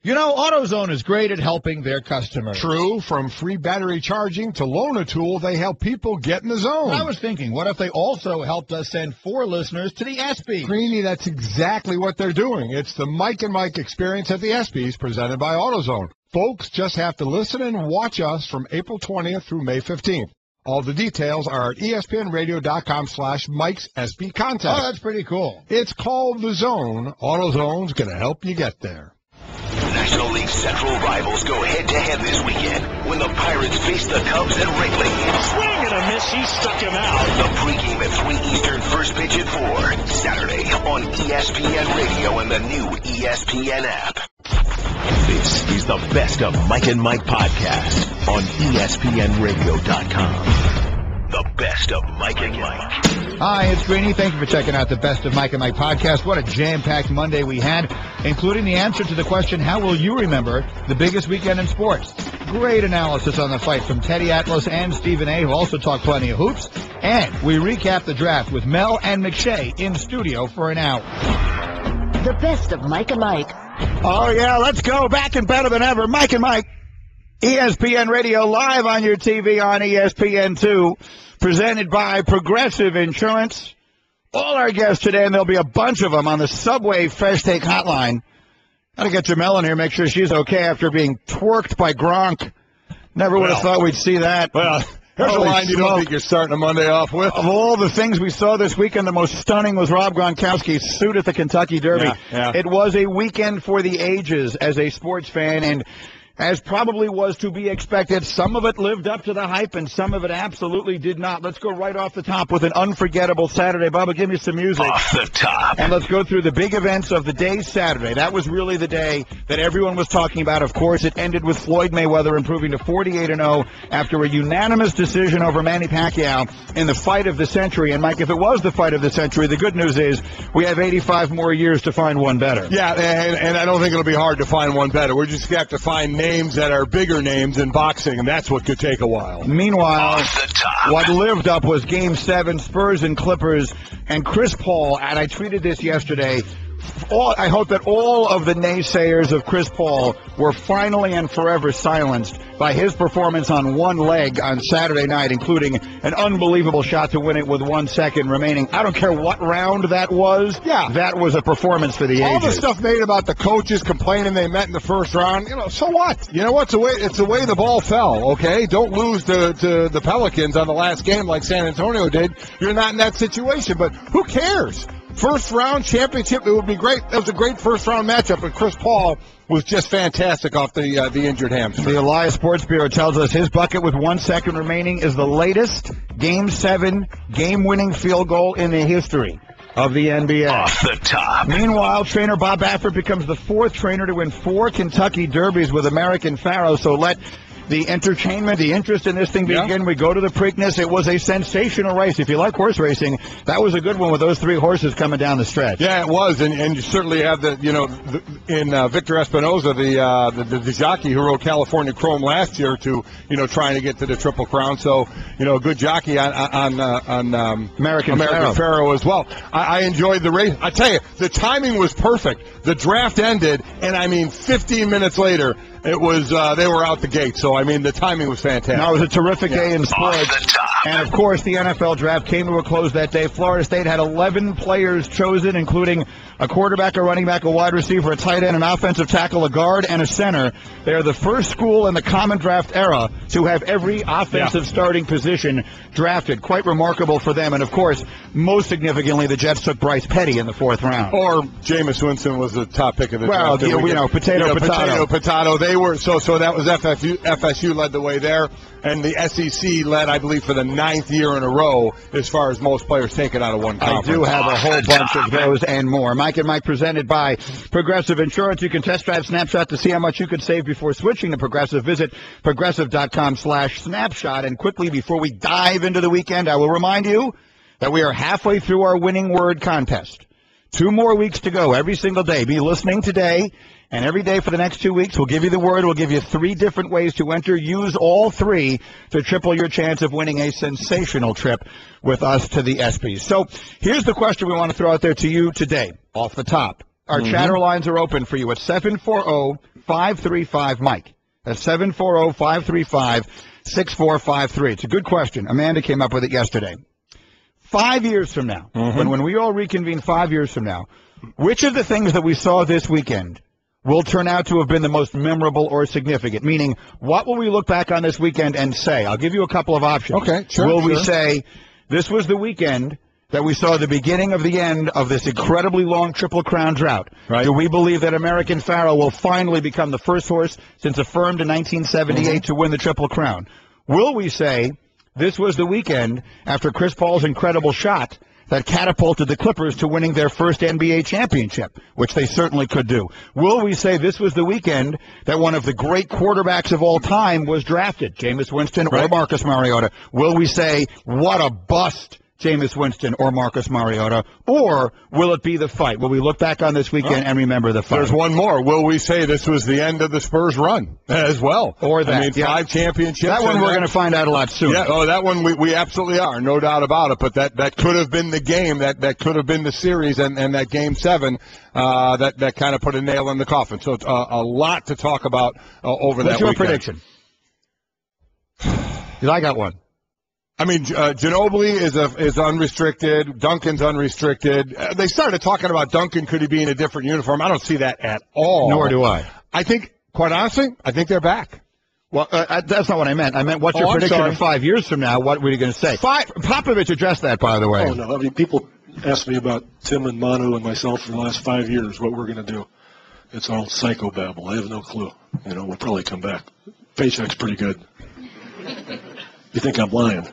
You know, AutoZone is great at helping their customers. True. From free battery charging to loan a tool, they help people get in the zone. I was thinking, what if they also helped us send 4 listeners to the ESPYs? Greeny, that's exactly what they're doing. It's the Mike and Mike experience at the ESPYs presented by AutoZone. Folks just have to listen and watch us from April 20th through May 15th. All the details are at espnradio.com/Mike's SB contest. Oh, that's pretty cool. It's called The Zone. AutoZone's going to help you get there. National League Central rivals go head-to-head this weekend when the Pirates face the Cubs at Wrigley. Swing and a miss. He stuck him out. The pregame at 3 Eastern, first pitch at 4. Saturday on ESPN Radio and the new ESPN app. This is the Best of Mike and Mike podcast on ESPNradio.com. The Best of Mike and Mike. Hi, it's Greeny. Thank you for checking out the Best of Mike and Mike podcast. What a jam-packed Monday we had, including the answer to the question, how will you remember the biggest weekend in sports? Great analysis on the fight from Teddy Atlas and Stephen A., who also talked plenty of hoops. And we recap the draft with Mel and McShay in studio for an hour. The Best of Mike and Mike. Oh, yeah, let's go. Back and better than ever. Mike and Mike. ESPN Radio live on your TV on ESPN2. Presented by Progressive Insurance. All our guests today, and there'll be a bunch of them on the Subway Fresh Take Hotline. Got to get Jamel in here, make sure she's okay after being twerked by Gronk. Never would have thought we'd see that. Well, here's a line you don't think you're starting a Monday off with. Of all the things we saw this weekend, the most stunning was Rob Gronkowski's suit at the Kentucky Derby. Yeah. It was a weekend for the ages as a sports fan, and as probably was to be expected, some of it lived up to the hype and some of it absolutely did not. Let's go right off the top with an unforgettable Saturday. Bubba, give me some music. Off the top. And let's go through the big events of the day Saturday. That was really the day that everyone was talking about. Of course, it ended with Floyd Mayweather improving to 48-0 after a unanimous decision over Manny Pacquiao in the fight of the century. And, Mike, if it was the fight of the century, the good news is we have 85 more years to find one better. Yeah, and I don't think it'll be hard to find one better. We're just going to have to find names that are bigger names in boxing, and that's what could take a while. Meanwhile, Off the top. what lived up was Game 7, Spurs and Clippers, and Chris Paul, and I tweeted this yesterday, I hope that all of the naysayers of Chris Paul were finally and forever silenced by his performance on one leg on Saturday night, including an unbelievable shot to win it with 1 second remaining. I don't care what round that was. Yeah. That was a performance for the ages. All the stuff made about the coaches complaining they met in the first round, so what? You know what? It's the way the ball fell, okay? Don't lose to the Pelicans on the last game like San Antonio did. You're not in that situation, but who cares? First round championship, it would be great. That was a great first round matchup, and Chris Paul was just fantastic off the injured hamstring. The Elias Sports Bureau tells us his bucket with 1 second remaining is the latest Game 7 game-winning field goal in the history of the NBA. Off the top. Meanwhile, trainer Bob Baffert becomes the 4th trainer to win 4 Kentucky Derbies with American Pharoah, so let the entertainment, the interest in this thing begin. We go to the Preakness. It was a sensational race. If you like horse racing, that was a good one with those 3 horses coming down the stretch. Yeah, it was, and you certainly have in Victor Espinoza, the jockey who rode California Chrome last year to trying to get to the Triple Crown. So a good jockey on American Pharoah as well. I enjoyed the race. I tell you, the timing was perfect. The draft ended, and 15 minutes later, it was they were out the gate. So the timing was fantastic. No, it was a terrific day in sports. Off the top. And of course, the NFL draft came to a close that day. Florida State had 11 players chosen, including a quarterback, a running back, a wide receiver, a tight end, an offensive tackle, a guard, and a center. They are the first school in the common draft era to have every offensive starting position drafted. Quite remarkable for them. And of course, most significantly, the Jets took Bryce Petty in the 4th round. Or Jameis Winston was the top pick of the draft. Well, potato. They were so that was FSU. FSU led the way there, and the SEC led, I believe, for the 9th year in a row as far as most players taken out of one conference. I do have a whole bunch of those and more. Mike and Mike presented by Progressive Insurance. You can test drive Snapshot to see how much you could save before switching to Progressive. Visit progressive.com/snapshot. And quickly, before we dive into the weekend, I will remind you that we are halfway through our winning word contest. 2 more weeks to go every single day. Be listening today. And every day for the next 2 weeks, we'll give you the word. We'll give you 3 different ways to enter. Use all 3 to triple your chance of winning a sensational trip with us to the ESPYs. So here's the question we want to throw out there to you today, off the top. Our chatter lines are open for you at 740-535-MIKE. That's 740-535-6453. It's a good question. Amanda came up with it yesterday. 5 years from now, when we all reconvene 5 years from now, which of the things that we saw this weekend will turn out to have been the most memorable or significant? Meaning, what will we look back on this weekend and say? I'll give you a couple of options. Okay, sure. Will we say, this was the weekend that we saw the beginning of the end of this incredibly long Triple Crown drought? Right. Do we believe that American Pharoah will finally become the first horse since affirmed in 1978 to win the Triple Crown? Will we say, this was the weekend after Chris Paul's incredible shot that catapulted the Clippers to winning their first NBA championship, which they certainly could do? Will we say this was the weekend that one of the great quarterbacks of all time was drafted, Jameis Winston or Marcus Mariota? Will we say, what a bust, Jameis Winston or Marcus Mariota? Or will it be the fight? Will we look back on this weekend and remember the fight? There's one more. Will we say this was the end of the Spurs run as well? Or that. I mean, 5 championships. That one we're going to find out a lot sooner. Yeah, that one we absolutely are, no doubt about it. But that could have been the game, that could have been the series, and that Game 7 that kind of put a nail in the coffin. So it's a lot to talk about over that weekend. What's your prediction? Because I got one. I mean, Ginobili is unrestricted. Duncan's unrestricted. They started talking about Duncan. Could he be in a different uniform? I don't see that at all. Nor do I. I think, quite honestly, I think they're back. Well, that's not what I meant. I meant, what's your prediction of 5 years from now? What were you going to say? Popovich addressed that, by the way. Oh, no. I mean, people ask me about Tim and Manu and myself for the last 5 years, what we're going to do. It's all psychobabble. I have no clue. We'll probably come back. Paycheck's pretty good. You think I'm lying?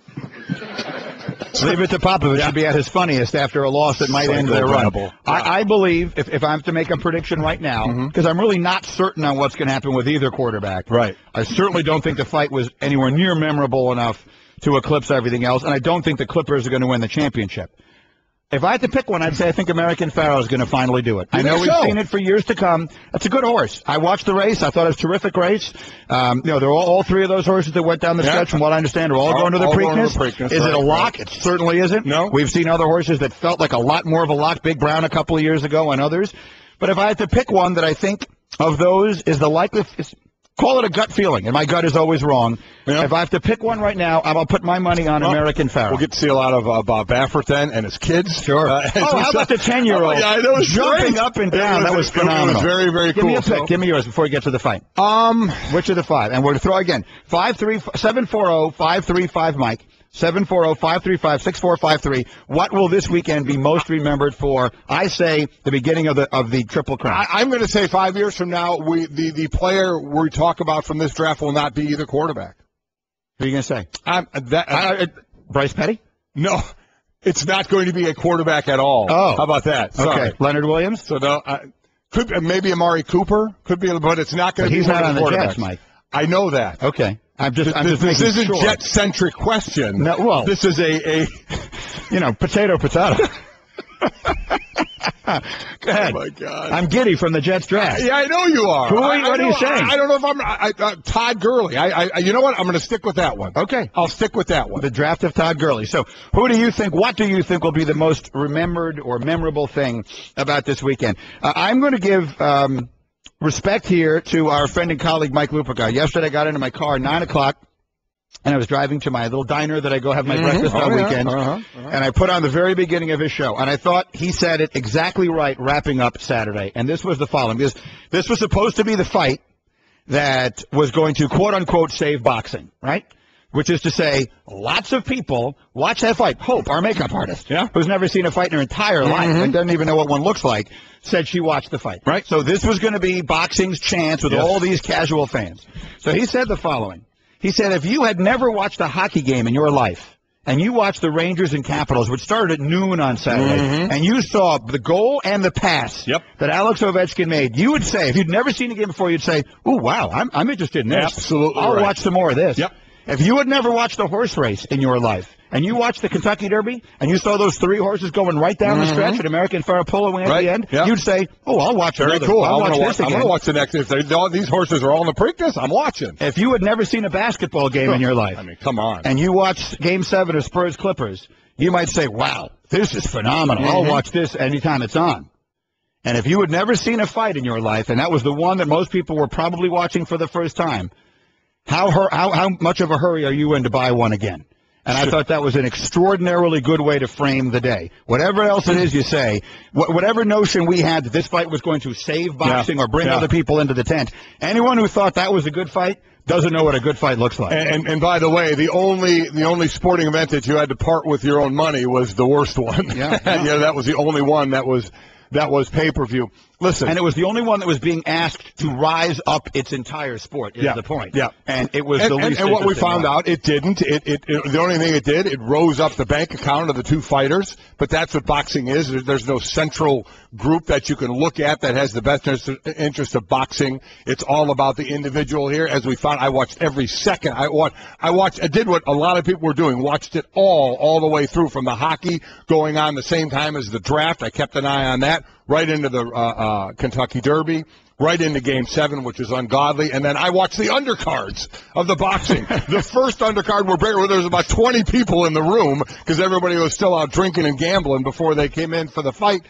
Leave it to Popovich to be at his funniest after a loss that might end their run. I believe, if I have to make a prediction right now, because I'm really not certain on what's going to happen with either quarterback. Right. I certainly don't think the fight was anywhere near memorable enough to eclipse everything else, and I don't think the Clippers are going to win the championship. If I had to pick one, I'd say I think American Pharoah is going to finally do it. I know we've seen it for years to come. That's a good horse. I watched the race. I thought it was a terrific race. They're all three of those horses that went down the stretch, from what I understand, are all going to the Preakness. Is it a lock? It certainly isn't. No. We've seen other horses that felt like a lot more of a lock, Big Brown a couple of years ago and others. But if I had to pick one that I think of those is the likely, call it a gut feeling, and my gut is always wrong. Yeah. If I have to pick one right now, I'll put my money on American Pharoah. We'll get to see a lot of Bob Baffert then and his kids. Sure. How about the 10-year-old? Yeah, I know, jumping up and down. That was phenomenal. It was very, very cool. Give me a pick. Give me yours before we get to the fight. Which of the five? And we're going to throw again. 740-535-MIKE. 740-535-6453. What will this weekend be most remembered for? I say the beginning of the Triple Crown. I'm going to say 5 years from now, the player we talk about from this draft will not be either quarterback. Who are you going to say? Bryce Petty? No, it's not going to be a quarterback at all. Oh, how about that? Sorry. Okay, Leonard Williams. So no, could maybe Amari Cooper could be, but it's not going to be. He's not on the Jets, Mike. I know that. Okay. This isn't sure. Jet-centric question. No, well, this is a potato. Go ahead. Oh, my God. I'm giddy from the Jets draft. Yeah, I know you are. What are you saying? I don't know if I'm Todd Gurley. You know what? I'm going to stick with that one. Okay. I'll stick with that one. The draft of Todd Gurley. So what do you think will be the most remembered or memorable thing about this weekend? I'm going to give respect here to our friend and colleague Mike Lupica. Yesterday I got into my car at 9 o'clock, and I was driving to my little diner that I go have my breakfast on weekends, and I put on the very beginning of his show, and I thought he said it exactly right wrapping up Saturday, and this was the following, because this was supposed to be the fight that was going to, quote-unquote, save boxing, right? Which is to say, lots of people watch that fight. Hope, our makeup artist, who's never seen a fight in her entire life and doesn't even know what one looks like, said she watched the fight. Right. So this was going to be boxing's chance with all these casual fans. So he said the following. He said, if you had never watched a hockey game in your life, and you watched the Rangers and Capitals, which started at noon on Saturday, and you saw the goal and the pass that Alex Ovechkin made, you would say, if you'd never seen a game before, you'd say, oh, wow, I'm interested in this. Absolutely. I'll watch some more of this. Yep. If you had never watched a horse race in your life, and you watched the Kentucky Derby, and you saw those three horses going right down the stretch, and American Pharoah pulling at the end, you'd say, oh, I'll watch Very another. cool. I'll watch this again. I'm going to watch the next. If these horses are all in the Preakness, I'm watching. If you had never seen a basketball game in your life, I mean, come on, and you watched Game 7 of Spurs-Clippers, you might say, wow, this is phenomenal. I'll watch this anytime it's on. And if you had never seen a fight in your life, and that was the one that most people were probably watching for the first time, how much of a hurry are you in to buy one again? And I thought that was an extraordinarily good way to frame the day. Whatever else it is you say, whatever notion we had that this fight was going to save boxing or bring other people into the tent, anyone who thought that was a good fight doesn't know what a good fight looks like. And by the way, the only sporting event that you had to part with your own money was the worst one. Yeah. That was the only one that was pay-per-view. Listen. And it was the only one that was being asked to rise up its entire sport, is the point. Yeah. And it was the least And what we found out, it didn't. The only thing it did, it rose up the bank account of the two fighters. But that's what boxing is. There's no central group that you can look at that has the best interest of boxing. It's all about the individual here. As we found, I watched every second. I did what a lot of people were doing, watched it all the way through, from the hockey going on the same time as the draft. I kept an eye on that, right into the Kentucky Derby, right into Game 7, which is ungodly. And then I watched the undercards of the boxing. The first undercard where there was about 20 people in the room because everybody was still out drinking and gambling before they came in for the fight.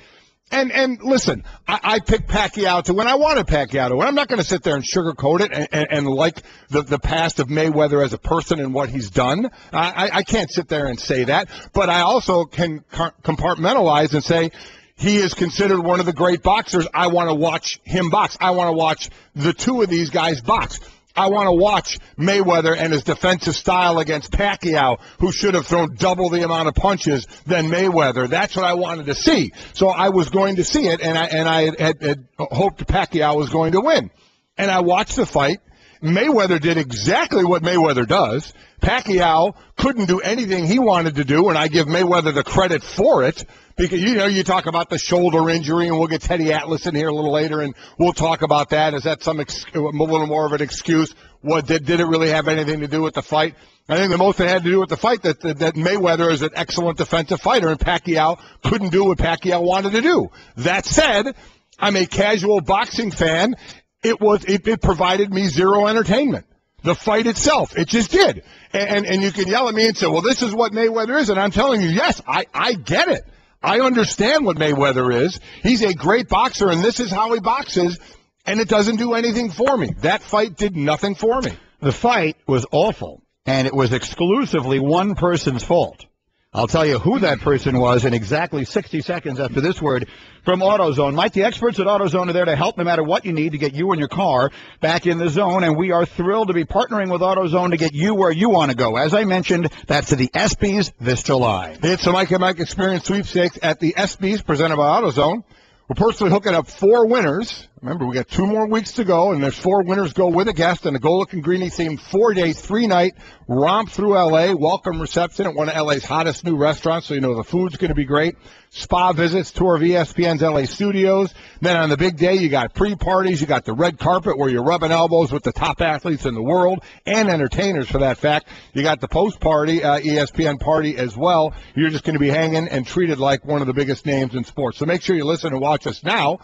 And listen, I picked Pacquiao to win. I wanted Pacquiao to win. I'm not going to sit there and sugarcoat it and like the past of Mayweather as a person and what he's done. I can't sit there and say that. But I also can compartmentalize and say, he is considered one of the great boxers. I want to watch him box. I want to watch the two of these guys box. I want to watch Mayweather and his defensive style against Pacquiao, who should have thrown double the amount of punches than Mayweather. That's what I wanted to see. So I was going to see it, and I had hoped Pacquiao was going to win. And I watched the fight. Mayweather did exactly what Mayweather does. Pacquiao couldn't do anything he wanted to do, and I give Mayweather the credit for it. Because, you talk about the shoulder injury, and we'll get Teddy Atlas in here a little later, and we'll talk about that. Is that a little more of an excuse? Did it really have anything to do with the fight? I think the most it had to do with the fight that Mayweather is an excellent defensive fighter, and Pacquiao couldn't do what Pacquiao wanted to do. That said, I'm a casual boxing fan. It provided me zero entertainment. The fight itself, it just did. And you can yell at me and say, well, this is what Mayweather is, and I'm telling you, yes, I get it. I understand what Mayweather is. He's a great boxer, and this is how he boxes, and it doesn't do anything for me. That fight did nothing for me. The fight was awful, and it was exclusively one person's fault. I'll tell you who that person was in exactly 60 seconds after this word from AutoZone. Mike, the experts at AutoZone are there to help no matter what you need to get you and your car back in the zone, and we are thrilled to be partnering with AutoZone to get you where you want to go. As I mentioned, that's to the ESPYs this July. It's the Mike and Mike Experience Sweepstakes at the ESPYs presented by AutoZone. We're personally hooking up 4 winners. Remember, we got 2 more weeks to go, and there's 4 winners go with a guest on a Go Looking Greeny themed 4-day, 3-night romp through L.A. Welcome reception at one of L.A.'s hottest new restaurants, so you know the food's going to be great. Spa visits, tour of ESPN's L.A. studios. Then on the big day, you got pre-parties, you got the red carpet where you're rubbing elbows with the top athletes in the world and entertainers, for that fact. You got the post-party, ESPN party as well. You're just going to be hanging and treated like one of the biggest names in sports. So make sure you listen and watch us now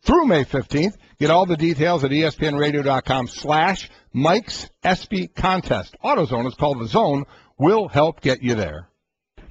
through May 15th. Get all the details at espnradio.com/Mike's ESPY contest. AutoZone is called The Zone. We'll help get you there.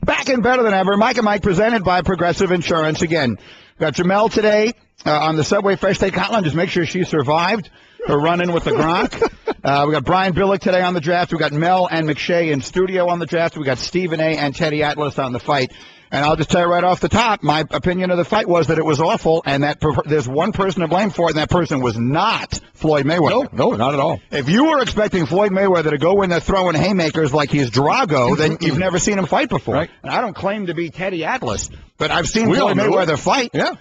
Back and better than ever. Mike and Mike presented by Progressive Insurance. Again, got Jamel today on the Subway Fresh Steak Hotline. Just make sure she survived her run-in with the Gronk. We got Brian Billick today on the draft. We got Mel and McShay in studio on the draft. We got Stephen A. and Teddy Atlas on the fight. And I'll just tell you right off the top, my opinion of the fight was that it was awful, and that there's one person to blame for it, and that person was not Floyd Mayweather. No, not at all. If you were expecting Floyd Mayweather to go in there throwing haymakers like he's Drago, then you've never seen him fight before. Right. And I don't claim to be Teddy Atlas, but I've seen Floyd Mayweather fight. Yeah.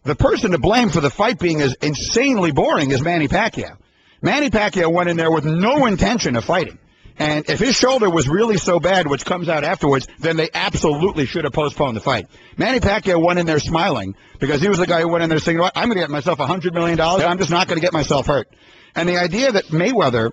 The person to blame for the fight being as insanely boring is Manny Pacquiao. Manny Pacquiao went in there with no intention of fighting. And if his shoulder was really so bad, which comes out afterwards, then they absolutely should have postponed the fight. Manny Pacquiao went in there smiling because he was the guy who went in there saying, I'm going to get myself $100 million. I'm just not going to get myself hurt. And the idea that Mayweather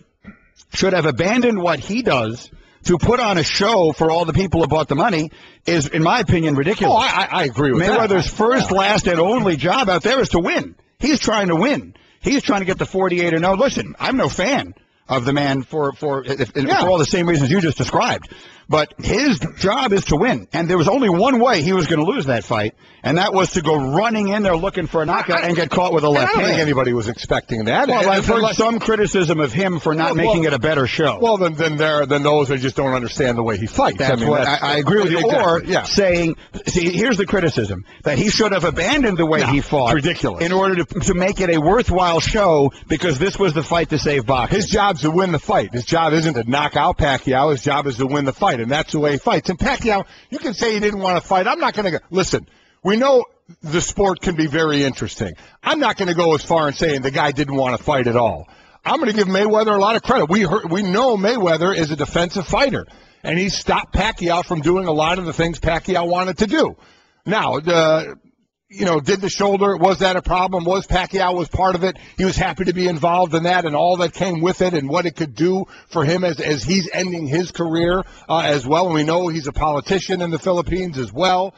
should have abandoned what he does to put on a show for all the people who bought the money is, in my opinion, ridiculous. Oh, I agree with that. Mayweather's first, last, and only job out there is to win. He's trying to win. He's trying to get the 48-0. Listen, I'm no fan of the man for all the same reasons you just described. But his job is to win. And there was only one way he was going to lose that fight, and that was to go running in there looking for a knockout and get caught with a left hand. I don't think anybody was expecting that. Well, I've heard some criticism of him for not making it a better show. Well, then those who just don't understand the way he fights. I agree with you. Exactly. Or saying, see, here's the criticism, that he should have abandoned the way he fought. Ridiculous. In order to make it a worthwhile show, because this was the fight to save boxing. His job's to win the fight. His job isn't to knock out Pacquiao. His job is to win the fight, and that's the way he fights. And Pacquiao, you can say he didn't want to fight. I'm not going to go. Listen, we know the sport can be very interesting. I'm not going to go as far as saying the guy didn't want to fight at all. I'm going to give Mayweather a lot of credit. We know Mayweather is a defensive fighter, and he stopped Pacquiao from doing a lot of the things Pacquiao wanted to do. Now, did the shoulder, was that a problem? Pacquiao was part of it. He was happy to be involved in that and all that came with it and what it could do for him as he's ending his career as well. And we know he's a politician in the Philippines as well.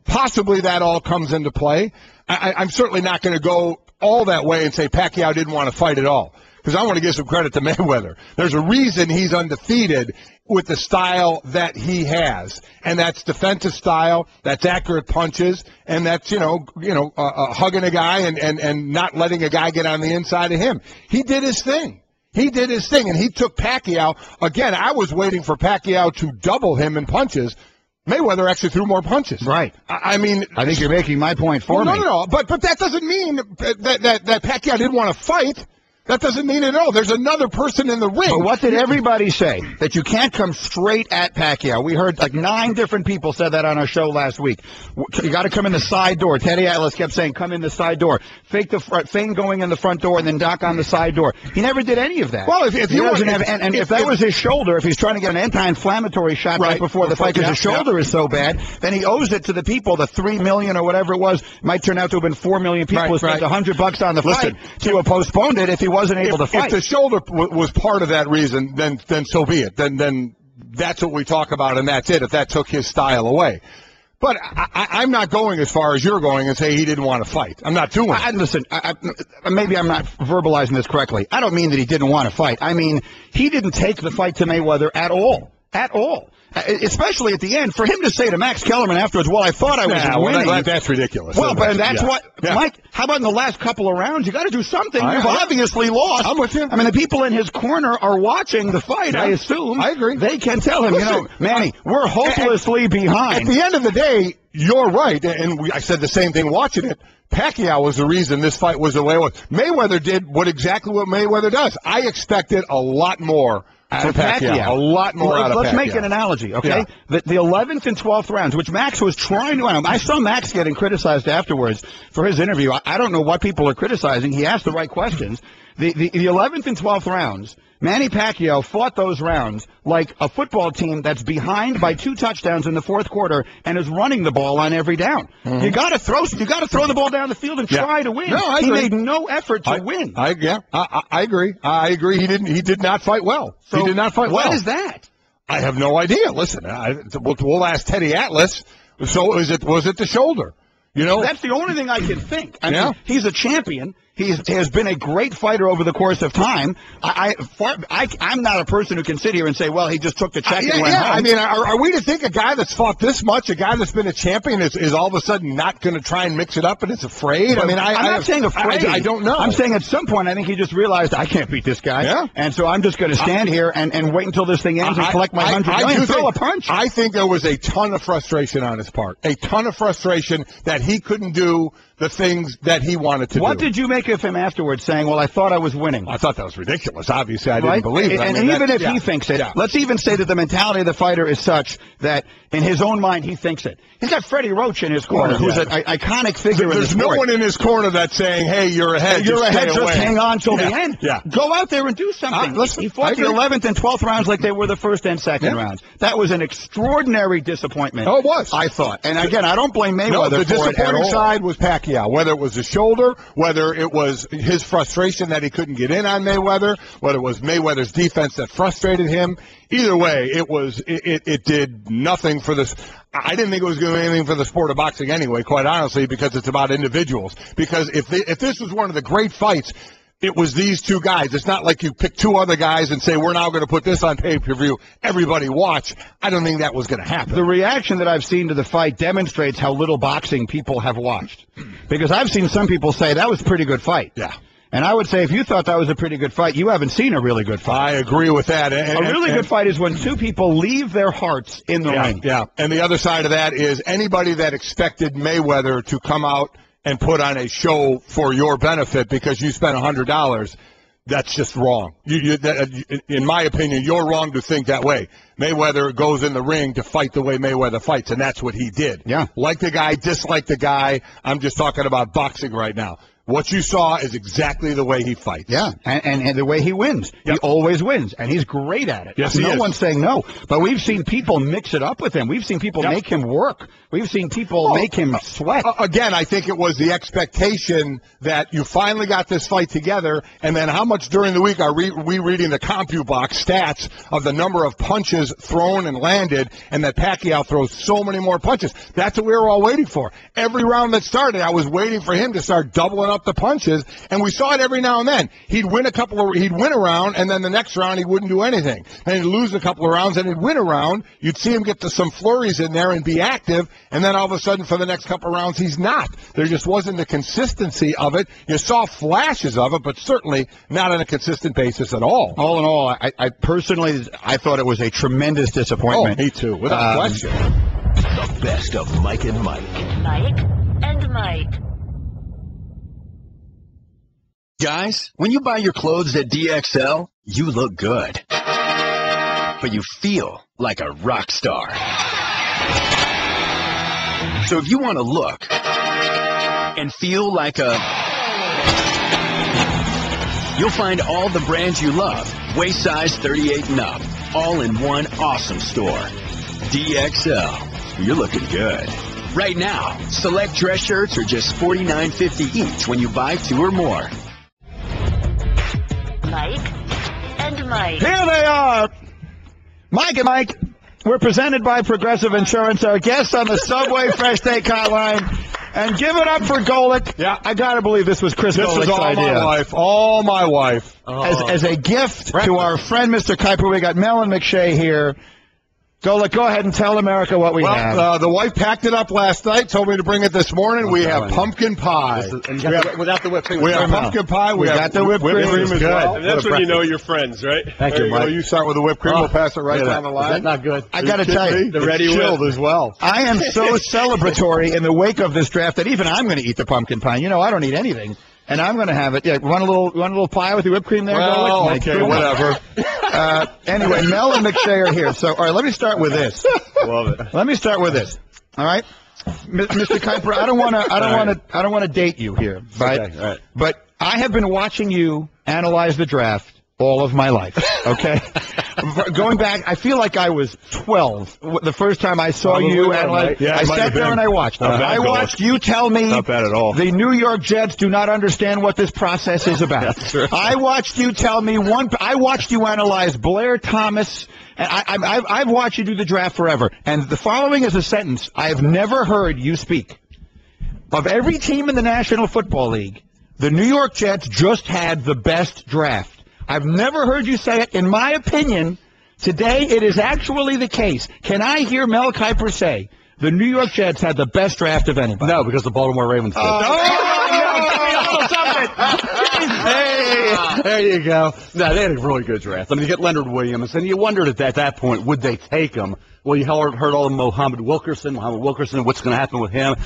Possibly that all comes into play. I'm certainly not going to go all that way and say Pacquiao didn't want to fight at all, because I want to give some credit to Mayweather. There's a reason he's undefeated with the style that he has, and that's defensive style, that's accurate punches, and that's hugging a guy and not letting a guy get on the inside of him. He did his thing. And he took Pacquiao. Again, I was waiting for Pacquiao to double him in punches. Mayweather actually threw more punches. Right. I think you're making my point for me. No. But that doesn't mean that Pacquiao didn't want to fight. That doesn't mean it at all. There's another person in the ring. But what did everybody say? That you can't come straight at Pacquiao. We heard like 9 different people said that on our show last week. You got to come in the side door. Teddy Atlas kept saying, come in the side door. Feign going in the front door and then knock on the side door. He never did any of that. Well, if that was his shoulder, if he's trying to get an anti-inflammatory shot right before the fight because his shoulder is so bad, then he owes it to the people, the 3 million or whatever it was, might turn out to have been 4 million people who spent $100 on the fight to have postponed it if he wasn't able to fight. If the shoulder was part of that reason, then so be it. Then that's what we talk about, and that's it, if that took his style away. But I'm not going as far as you're going and say he didn't want to fight. I'm not doing it. Listen, maybe I'm not verbalizing this correctly. I don't mean that he didn't want to fight. I mean, he didn't take the fight to Mayweather at all. At all. Especially at the end, for him to say to Max Kellerman afterwards, well, I thought I was winning. Well, that's ridiculous. Well, but that's what, Mike, how about in the last couple of rounds? You got to do something. You've obviously lost. I'm with you. I mean, the people in his corner are watching the fight, I assume. I agree. They can tell him, Manny, we're hopelessly behind. At the end of the day, you're right, and I said the same thing watching it. Pacquiao was the reason this fight was the way it was. Mayweather did exactly what Mayweather does. I expected a lot more out of Pacquiao. A lot more out of Pacquiao. Let's make an analogy, okay? Yeah. The 11th and 12th rounds, which Max was trying to win. I saw Max getting criticized afterwards for his interview. I don't know what people are criticizing. He asked the right questions. The 11th and 12th rounds, Manny Pacquiao fought those rounds like a football team that's behind by 2 touchdowns in the fourth quarter and is running the ball on every down. Mm-hmm. You got to throw the ball down the field and try to win. No, he made no effort to win. I agree. I agree. He did not fight well. So he did not fight well. What is that? I have no idea. Listen, we'll ask Teddy Atlas. So was it the shoulder? That's the only thing I can think. I mean, he's a champion. He has been a great fighter over the course of time. I'm not a person who can sit here and say, well, he just took the check and went home. I mean, are we to think a guy that's fought this much, a guy that's been a champion, is all of a sudden not going to try and mix it up and is afraid? I'm not saying afraid. I don't know. I'm saying at some point I think he just realized I can't beat this guy. Yeah. And so I'm just going to stand here and wait until this thing ends and collect my $100 million. Throw a punch. I think there was a ton of frustration on his part. A ton of frustration that he couldn't do the things that he wanted to do. What did you make of him afterwards saying, well, I thought I was winning? I thought that was ridiculous. Obviously, I didn't believe it. And even if he thinks it, let's even say that the mentality of the fighter is such that in his own mind he thinks it. He's got Freddie Roach in his corner, who's an iconic figure in the sport. There's no one in his corner that's saying, hey, you're ahead. You're ahead, just hang on till the end. Yeah. Go out there and do something. He fought the 11th and 12th rounds like they were the first and second rounds. That was an extraordinary disappointment. Oh, it was. I thought. And again, I don't blame Mayweather for it at all. The disappointing side was Pacquiao, whether it was the shoulder, whether it was his frustration that he couldn't get in on Mayweather, whether it was Mayweather's defense that frustrated him. Either way, it did nothing for this. I didn't think it was going to do anything for the sport of boxing anyway, quite honestly, because it's about individuals. Because if this was one of the great fights, it was these two guys. It's not like you pick two other guys and say, we're now going to put this on pay-per-view. Everybody watch. I don't think that was going to happen. The reaction that I've seen to the fight demonstrates how little boxing people have watched. Because I've seen some people say that was a pretty good fight. Yeah. And I would say if you thought that was a pretty good fight, you haven't seen a really good fight. I agree with that. A really good fight is when two people leave their hearts in the ring. Yeah, and the other side of that is anybody that expected Mayweather to come out and put on a show for your benefit because you spent $100, that's just wrong. In my opinion, you're wrong to think that way. Mayweather goes in the ring to fight the way Mayweather fights, and that's what he did. Yeah. Like the guy, dislike the guy. I'm just talking about boxing right now. What you saw is exactly the way he fights. Yeah, and the way he wins. Yep. He always wins, and he's great at it. Yes, no one's saying no. But we've seen people mix it up with him. We've seen people make him work. We've seen people make him sweat. Again, I think it was the expectation that you finally got this fight together, and then how much during the week are we reading the CompuBox stats of the number of punches thrown and landed, and that Pacquiao throws so many more punches. That's what we were all waiting for. Every round that started, I was waiting for him to start doubling up the punches, and we saw it every now and then. He'd win a round, and then the next round he wouldn't do anything. And he'd lose a couple of rounds, and he'd win a round. You'd see him get to some flurries in there and be active, and then all of a sudden for the next couple of rounds he's not. There just wasn't the consistency of it. You saw flashes of it, but certainly not on a consistent basis at all. All in all, I personally thought it was a tremendous disappointment. Oh, me too, without question. The best of Mike and Mike. Mike and Mike. Guys, when you buy your clothes at DXL, you look good. But you feel like a rock star. So if you want to look and feel like you'll find all the brands you love, waist size 38 and up, all in one awesome store. DXL, you're looking good. Right now, select dress shirts are just $49.50 each when you buy 2 or more. Mike and Mike. Here they are. Mike and Mike. We're presented by Progressive Insurance. Our guests on the Subway Fresh Take Hotline. And give it up for Golick. Yeah. I got to believe this was Chris Golick's idea. All my wife. As a gift to our friend, Mr. Kiper, we got Mel and McShay here. Golick, go ahead and tell America what we have. The wife packed it up last night, told me to bring it this morning. We have pumpkin pie. Without the whipped cream. We have pumpkin pie. We got the whipped cream as good. well. And that's when you know you're friends, right? Thank you, Mike. You start with the whipped cream. We'll pass it right down the line. Is that not good? I got to tell you, the ready chilled whip as well. I am so celebratory in the wake of this draft that even I'm going to eat the pumpkin pie. You know, I don't eat anything. And I'm going to have it. Yeah, want a little pie with the whipped cream there? Well, okay, whatever. Anyway, Mel and McShay are here. So, all right, let me start with this. Love it. Let me start with this. All right, Mr. Kiper, I don't want to date you here, but Okay, all right. but I have been watching you analyze the draft all of my life. Okay, going back, I feel like I was 12 the first time I saw you analyze. Yeah, I sat there and I watched. I watched you tell me Not bad at all. the New York Jets do not understand what this process is about. That's true. I watched you tell me I watched you analyze Blair Thomas. And I've watched you do the draft forever. And the following is a sentence I have never heard you speak. Of every team in the National Football League, the New York Jets just had the best draft. I've never heard you say it. In my opinion, today it is actually the case. Can I hear Mel Kiper say the New York Jets had the best draft of anybody? No, because the Baltimore Ravens did. Hey, there you go. No, they had a really good draft. I mean, you get Leonard Williams, and you wondered at that point, would they take him? Well, you heard all of Mohamed Wilkerson, what's going to happen with him.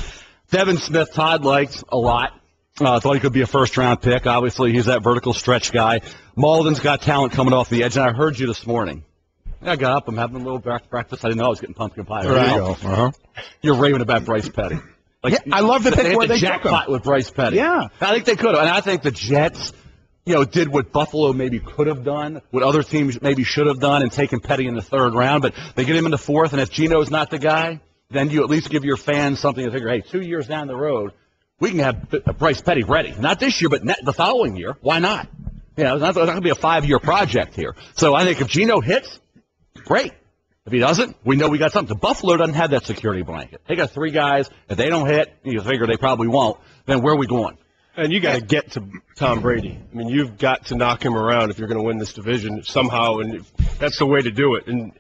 Devin Smith, Todd liked a lot. Thought he could be a first-round pick. Obviously, he's that vertical stretch guy. Malden's got talent coming off the edge, and I heard you this morning. I got up. I'm having a little breakfast. I didn't know I was getting pumpkin pie. There you go. Uh-huh. You're raving about Bryce Petty. Yeah, I love the pick where they took him. Jackpot with Bryce Petty. Yeah. I think they could have. And I think the Jets, did what Buffalo maybe could have done, what other teams maybe should have done, and taken Petty in the 3rd round. But they get him in the 4th, and if Geno's not the guy, then you at least give your fans something to figure, hey, 2 years down the road, we can have Bryce Petty ready. Not this year, but the following year. Why not? It's not going to be a 5-year project here. So I think if Geno hits, great. If he doesn't, we know we got something. The Buffalo doesn't have that security blanket. They got 3 guys. If they don't hit, you figure they probably won't, then where are we going? And you got to get to Tom Brady. I mean, you've got to knock him around if you're going to win this division somehow, and that's the way to do it. And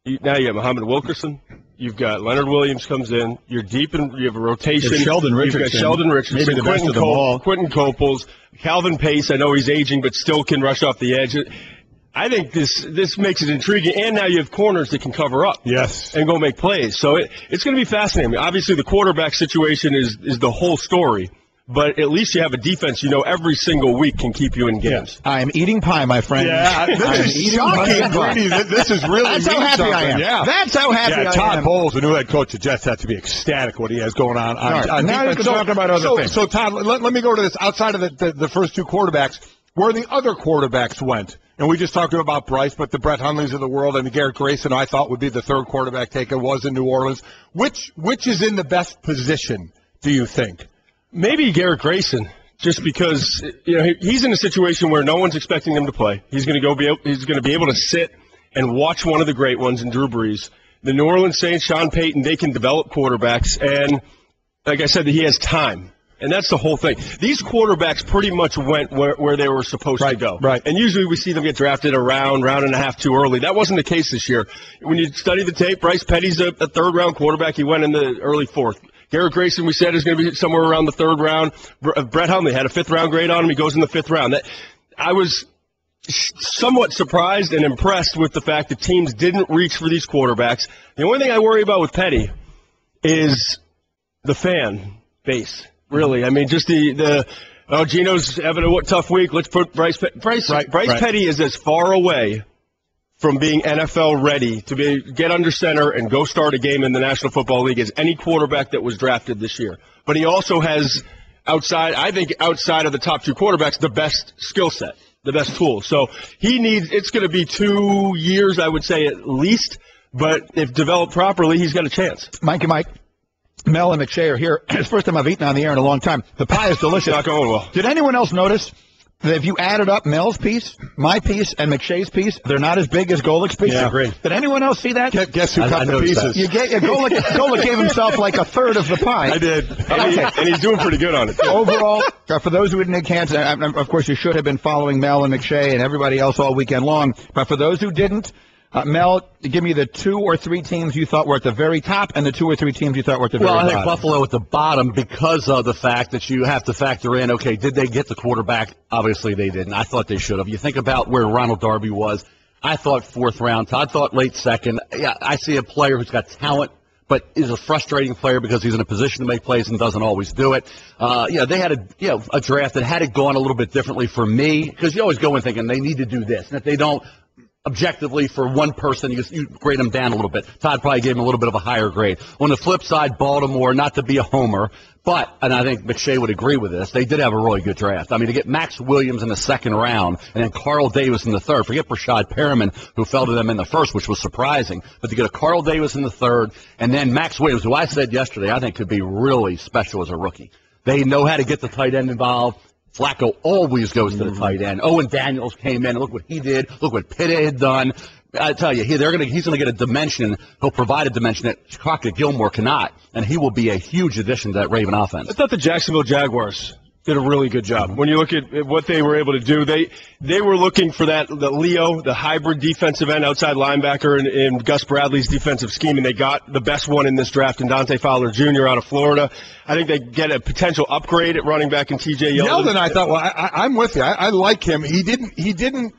now you have Muhammad Wilkerson. You've got Leonard Williams comes in. You're deep in. You have a rotation. Sheldon Richardson. You've got Sheldon Richardson. Maybe the best of them all. Quentin Coples. Calvin Pace. I know he's aging, but still can rush off the edge. I think this makes it intriguing. And now you have corners that can cover up. Yes. And go make plays. So it's going to be fascinating. Obviously, the quarterback situation is the whole story. But at least you have a defense every single week can keep you in games. I am eating pie, my friend. Yeah, this is shocking, Brady. This is really That's how happy I am. Yeah. That's how happy I am. Todd Bowles, the new head coach of the Jets, had to be ecstatic what he has going on. Now you can talk about other things. So, Todd, let me go to this. Outside of the first two quarterbacks, where the other quarterbacks went, and we just talked about Bryce, but the Brett Hundleys of the world and the Garrett Grayson, I thought would be the third quarterback taken, was in New Orleans. Which is in the best position, do you think? Maybe Garrett Grayson, just because he's in a situation where no one's expecting him to play. He's going to be able to sit and watch one of the great ones in Drew Brees. The New Orleans Saints, Sean Payton, they can develop quarterbacks, and like I said, he has time. And that's the whole thing. These quarterbacks pretty much went where they were supposed to go. Right. And usually we see them get drafted a round and a half too early. That wasn't the case this year. When you study the tape, Bryce Petty's a third-round quarterback. He went in the early fourth. Garrett Grayson, we said, is going to be somewhere around the third round. Brett Hundley had a fifth-round grade on him. He goes in the fifth round. I was somewhat surprised and impressed with the fact that teams didn't reach for these quarterbacks. The only thing I worry about with Petty is the fan base, really. I mean, just Gino's having a tough week. Let's put Bryce Petty is as far away from being NFL ready to get under center and go start a game in the National Football League as any quarterback that was drafted this year. But he also has outside of the top two quarterbacks, the best skill set, the best tool. So it's going to be 2 years, I would say at least, but if developed properly, he's got a chance. Mike, Mel and McShay are here. It's the first time I've eaten on the air in a long time. The pie is delicious. Not going well. Did anyone else notice that if you added up Mel's piece, my piece, and McShay's piece, they're not as big as Golick's piece? Yeah, great. Did anyone else see that? Guess who cut the pieces? Golick gave himself like a third of the pie. I did. And he's doing pretty good on it. Overall, for those who didn't get cancer, of course you should have been following Mel and McShay and everybody else all weekend long. But for those who didn't, Mel, give me the 2 or 3 teams you thought were at the very top and the 2 or 3 teams you thought were at the very bottom. Well, I think Buffalo at the bottom because of the fact that you have to factor in, okay, did they get the quarterback? Obviously they didn't. I thought they should have. You think about where Ronald Darby was. I thought 4th round. Todd thought late 2nd. Yeah, I see a player who's got talent but is a frustrating player because he's in a position to make plays and doesn't always do it. They had a draft that had it gone a little bit differently for me because you always go in thinking they need to do this. And if they don't, objectively, for one person, you grade them down a little bit. Todd probably gave him a little bit of a higher grade. On the flip side, Baltimore, not to be a homer, and I think McShay would agree with this, they did have a really good draft. I mean, to get Max Williams in the 2nd round and then Carl Davis in the 3rd, forget Rashad Perriman, who fell to them in the 1st, which was surprising, but to get a Carl Davis in the 3rd, and then Max Williams, who I said yesterday I think could be really special as a rookie. They know how to get the tight end involved. Flacco always goes to the tight end. Owen Daniels came in. Look what he did. Look what Pitt had done. I tell you, he's going to get a dimension. He'll provide a dimension that Crockett Gilmore cannot, and he will be a huge addition to that Raven offense. I thought the Jacksonville Jaguars did a really good job. When you look at what they were able to do, they were looking for the Leo, the hybrid defensive end, outside linebacker in Gus Bradley's defensive scheme, and they got the best one in this draft in Dante Fowler Jr. out of Florida. I think they get a potential upgrade at running back in T.J. Yeldon. I thought, I'm with you. I like him. He didn't.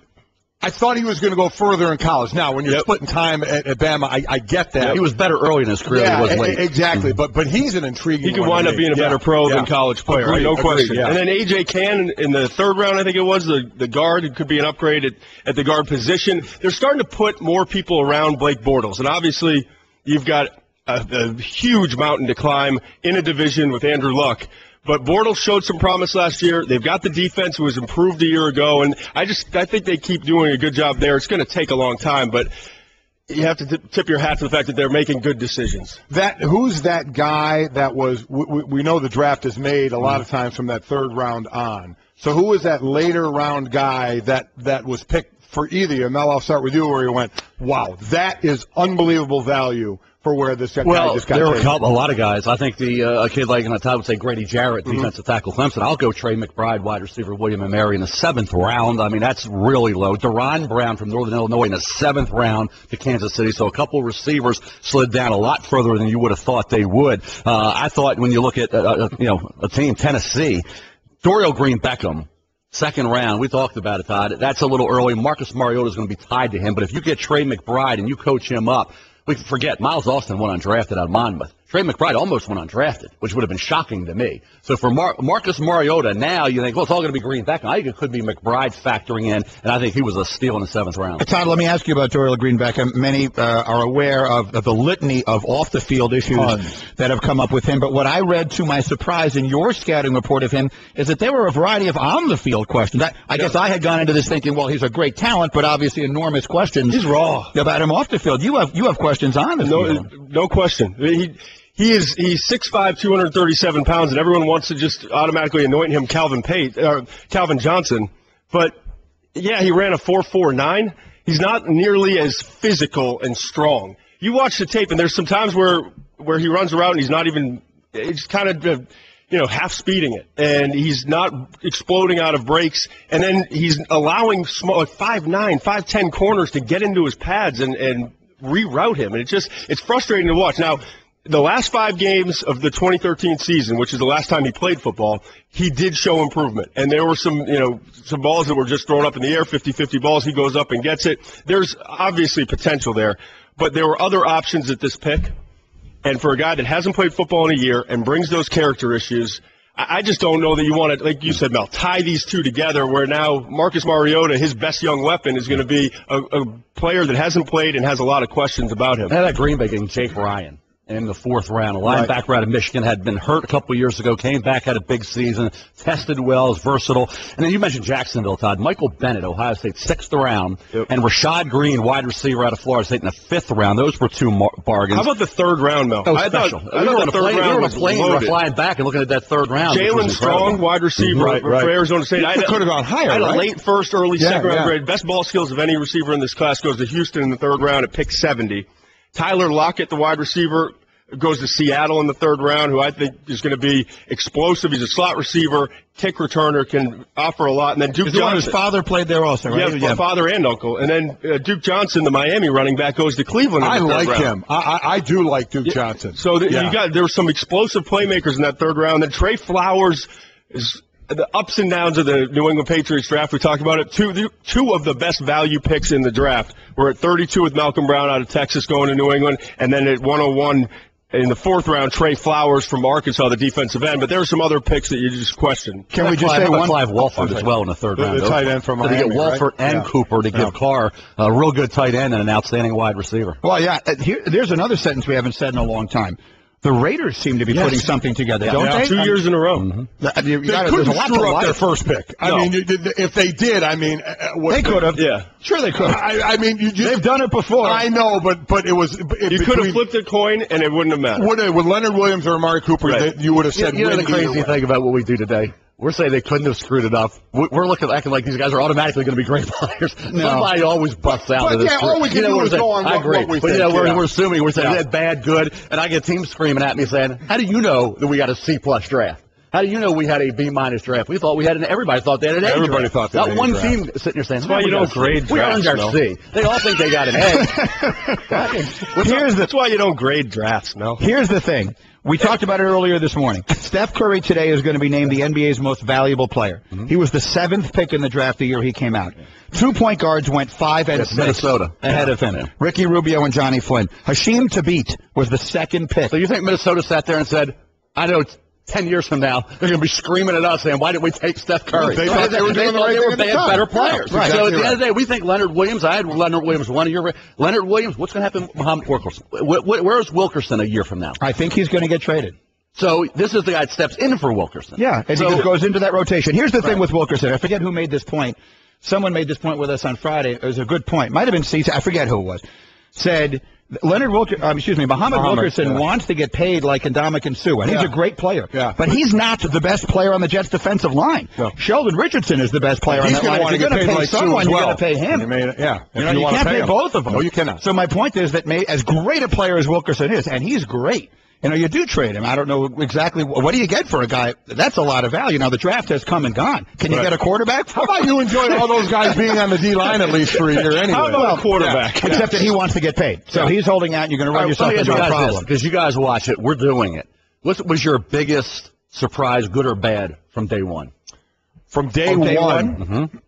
I thought he was going to go further in college. Now, when you're splitting time at Bama, I get that. He was better early in his career than he was late. Exactly. But he's an intriguing He could wind up being a better pro than college player. Agreed, no question. Yeah. And then A.J. Cannon in the 3rd round, I think it was, the guard. It could be an upgrade at the guard position. They're starting to put more people around Blake Bortles. And obviously, you've got a huge mountain to climb in a division with Andrew Luck. But Bortles showed some promise last year. They've got the defense who was improved a year ago, and I think they keep doing a good job there. It's going to take a long time, but you have to tip your hat to the fact that they're making good decisions. Who's that guy that was? We know the draft is made a lot of times from that 3rd round on. So who was that later round guy that was picked for either you? Mel, I'll start with you, where you went, wow, that is unbelievable value for where this guy Well, just got there were taken? a lot of guys. I think a kid like on the top would say Grady Jarrett, defensive tackle Clemson. I'll go Trey McBride, wide receiver William & Mary in the 7th round. I mean, that's really low. Deron Brown from Northern Illinois in the 7th round to Kansas City. So a couple of receivers slid down a lot further than you would have thought they would. I thought when you look at a team, Tennessee, Dorial Green-Beckham, 2nd round. We talked about it, Todd. That's a little early. Marcus Mariota is going to be tied to him. But if you get Trey McBride and you coach him up, we forget Miles Austin went undrafted out of Monmouth. Trey McBride almost went undrafted, which would have been shocking to me. So for Marcus Mariota, now you think, well, it's all going to be Green Beckham. I think it could be McBride factoring in, and I think he was a steal in the 7th round. Todd, let me ask you about Dorial Green Beckham. Many are aware of the litany of off-the-field issues that have come up with him. But what I read to my surprise in your scouting report of him is that there were a variety of on-the-field questions. I guess I had gone into this thinking, well, he's a great talent, but obviously enormous questions. He's raw about him off the field. You have questions on the field. No question. He's 6'5", 237 pounds, and everyone wants to just automatically anoint him Calvin Johnson. But, yeah, he ran a 4.49. He's not nearly as physical and strong. You watch the tape, and there's some times where he runs around and he's not even – he's kind of half speeding it, and he's not exploding out of breaks, and then he's allowing small 5'9", 5'10" corners to get into his pads and reroute him, and it's frustrating to watch. Now, the last 5 games of the 2013 season, which is the last time he played football, he did show improvement. And there were some balls that were just thrown up in the air, 50-50 balls. He goes up and gets it. There's obviously potential there. But there were other options at this pick. And for a guy that hasn't played football in a year and brings those character issues, I just don't know that you want to, like you said, Mel, tie these two together where now Marcus Mariota, his best young weapon, is going to be a player that hasn't played and has a lot of questions about him. That Green Bay getting Jake Ryan in the 4th round. A linebacker out of Michigan, had been hurt a couple of years ago, came back, had a big season, tested well, is versatile. And then you mentioned Jacksonville, Todd. Michael Bennett, Ohio State, 6th round. Yep. And Rashad Green, wide receiver out of Florida State, in the 5th round. Those were 2 bargains. How about the 3rd round, Mel? I thought the 3rd round was loaded. We were flying back and looking at that 3rd round. Jalen Strong, wide receiver for Arizona State. He could have gone higher, I had right? a late first, early second round grade. Best ball skills of any receiver in this class goes to Houston in the 3rd round at pick 70. Tyler Lockett, the wide receiver, goes to Seattle in the 3rd round, who I think is going to be explosive. He's a slot receiver, kick returner, can offer a lot. And then Duke Johnson. His father played there also, right? Yeah, father and uncle. And then Duke Johnson, the Miami running back, goes to Cleveland in the 3rd round. I like him. I do like Duke Johnson. So there were some explosive playmakers in that 3rd round. Then Trey Flowers is the ups and downs of the New England Patriots draft. We talked about it. Two of the best value picks in the draft. We're at 32 with Malcolm Brown out of Texas going to New England, and then at 101 in the 4th round, Trey Flowers from Arkansas, the defensive end. But there are some other picks that you just question. Can we just say one? Clive Walford as well in the 3rd round. The tight end from Miami, to get Walford and Cooper to give Carr a real good tight end and an outstanding wide receiver. Well, yeah. There's another sentence we haven't said in a long time. The Raiders seem to be putting something together, don't they? 2 years in a row. They couldn't screw up their first pick. I mean, if they did, they could have. Yeah, sure they could. They've done it before. I know, but it was. You could have flipped a coin, and it wouldn't have mattered. With Leonard Williams or Amari Cooper, you would have said. You know the crazy thing about what we do today. We're saying they couldn't have screwed it up. We're acting like these guys are automatically going to be great players. No. Somebody always busts out of this. All we can do is go on what we think. We're assuming we're saying that bad, good, and I get teams screaming at me saying, "How do you know that we got a C+ draft? How do you know we had a B- draft? We thought we had everybody thought they had an A. Everybody thought they had an A. Not one team sitting there saying, "That's why you don't grade drafts." We earned our C. They all think they got an A. That's why you don't grade drafts, Mel. Here's the thing. We talked about it earlier this morning. Steph Curry today is going to be named the NBA's most valuable player. Mm-hmm. He was the 7th pick in the draft the year he came out. 2 point guards went 5 and 6 Minnesota ahead of him. Ricky Rubio and Johnny Flynn. Hasheem Thabit was the 2nd pick. So you think Minnesota sat there and said, I know 10 years from now, they're going to be screaming at us saying, why didn't we take Steph Curry? They thought they were doing the right thing at the time. Better players. Yeah, right. So at the end of the day, we think Leonard Williams, I had Leonard Williams 1 year. Leonard Williams, what's going to happen with Muhammad Wilkerson? Where's Wilkerson a year from now? I think he's going to get traded. So this is the guy that steps in for Wilkerson. Yeah, and he just goes into that rotation. Here's the thing with Wilkerson. I forget who made this point. Someone made this point with us on Friday. It was a good point. Might have been CeCe. I forget who it was. Said Muhammad Wilkerson wants to get paid like Ndamukong Suh, and he's a great player. Yeah. But he's not the best player on the Jets' defensive line. No. Sheldon Richardson is the best player on that line. If you're going to pay someone, you got to pay him. You can't pay both of them. No, you cannot. So my point is that as great a player as Wilkerson is, and he's great, you do trade him. I don't know exactly what do you get for a guy. That's a lot of value. Now the draft has come and gone. Can you get a quarterback? How about you enjoy all those guys being on the D line at least for a year anyway? How about a quarterback? Yeah. Except that he wants to get paid, so he's holding out. And you're going to run yourself into a problem because you guys watch it. We're doing it. What was your biggest surprise, good or bad, from day one? From day one. Mm-hmm.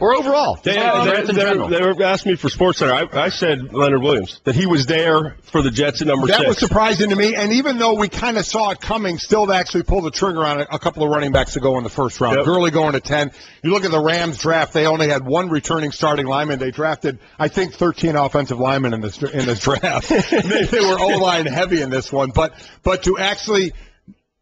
Or overall. They were asking me for SportsCenter. I said Leonard Williams, that he was there for the Jets at number 6. That was surprising to me, and even though we kind of saw it coming, still to actually pull the trigger on a couple of running backs to go in the first round. Yep. Gurley going to 10. You look at the Rams draft, they only had one returning starting lineman. They drafted, I think, 13 offensive linemen in this draft. they were O-line heavy in this one, but to actually...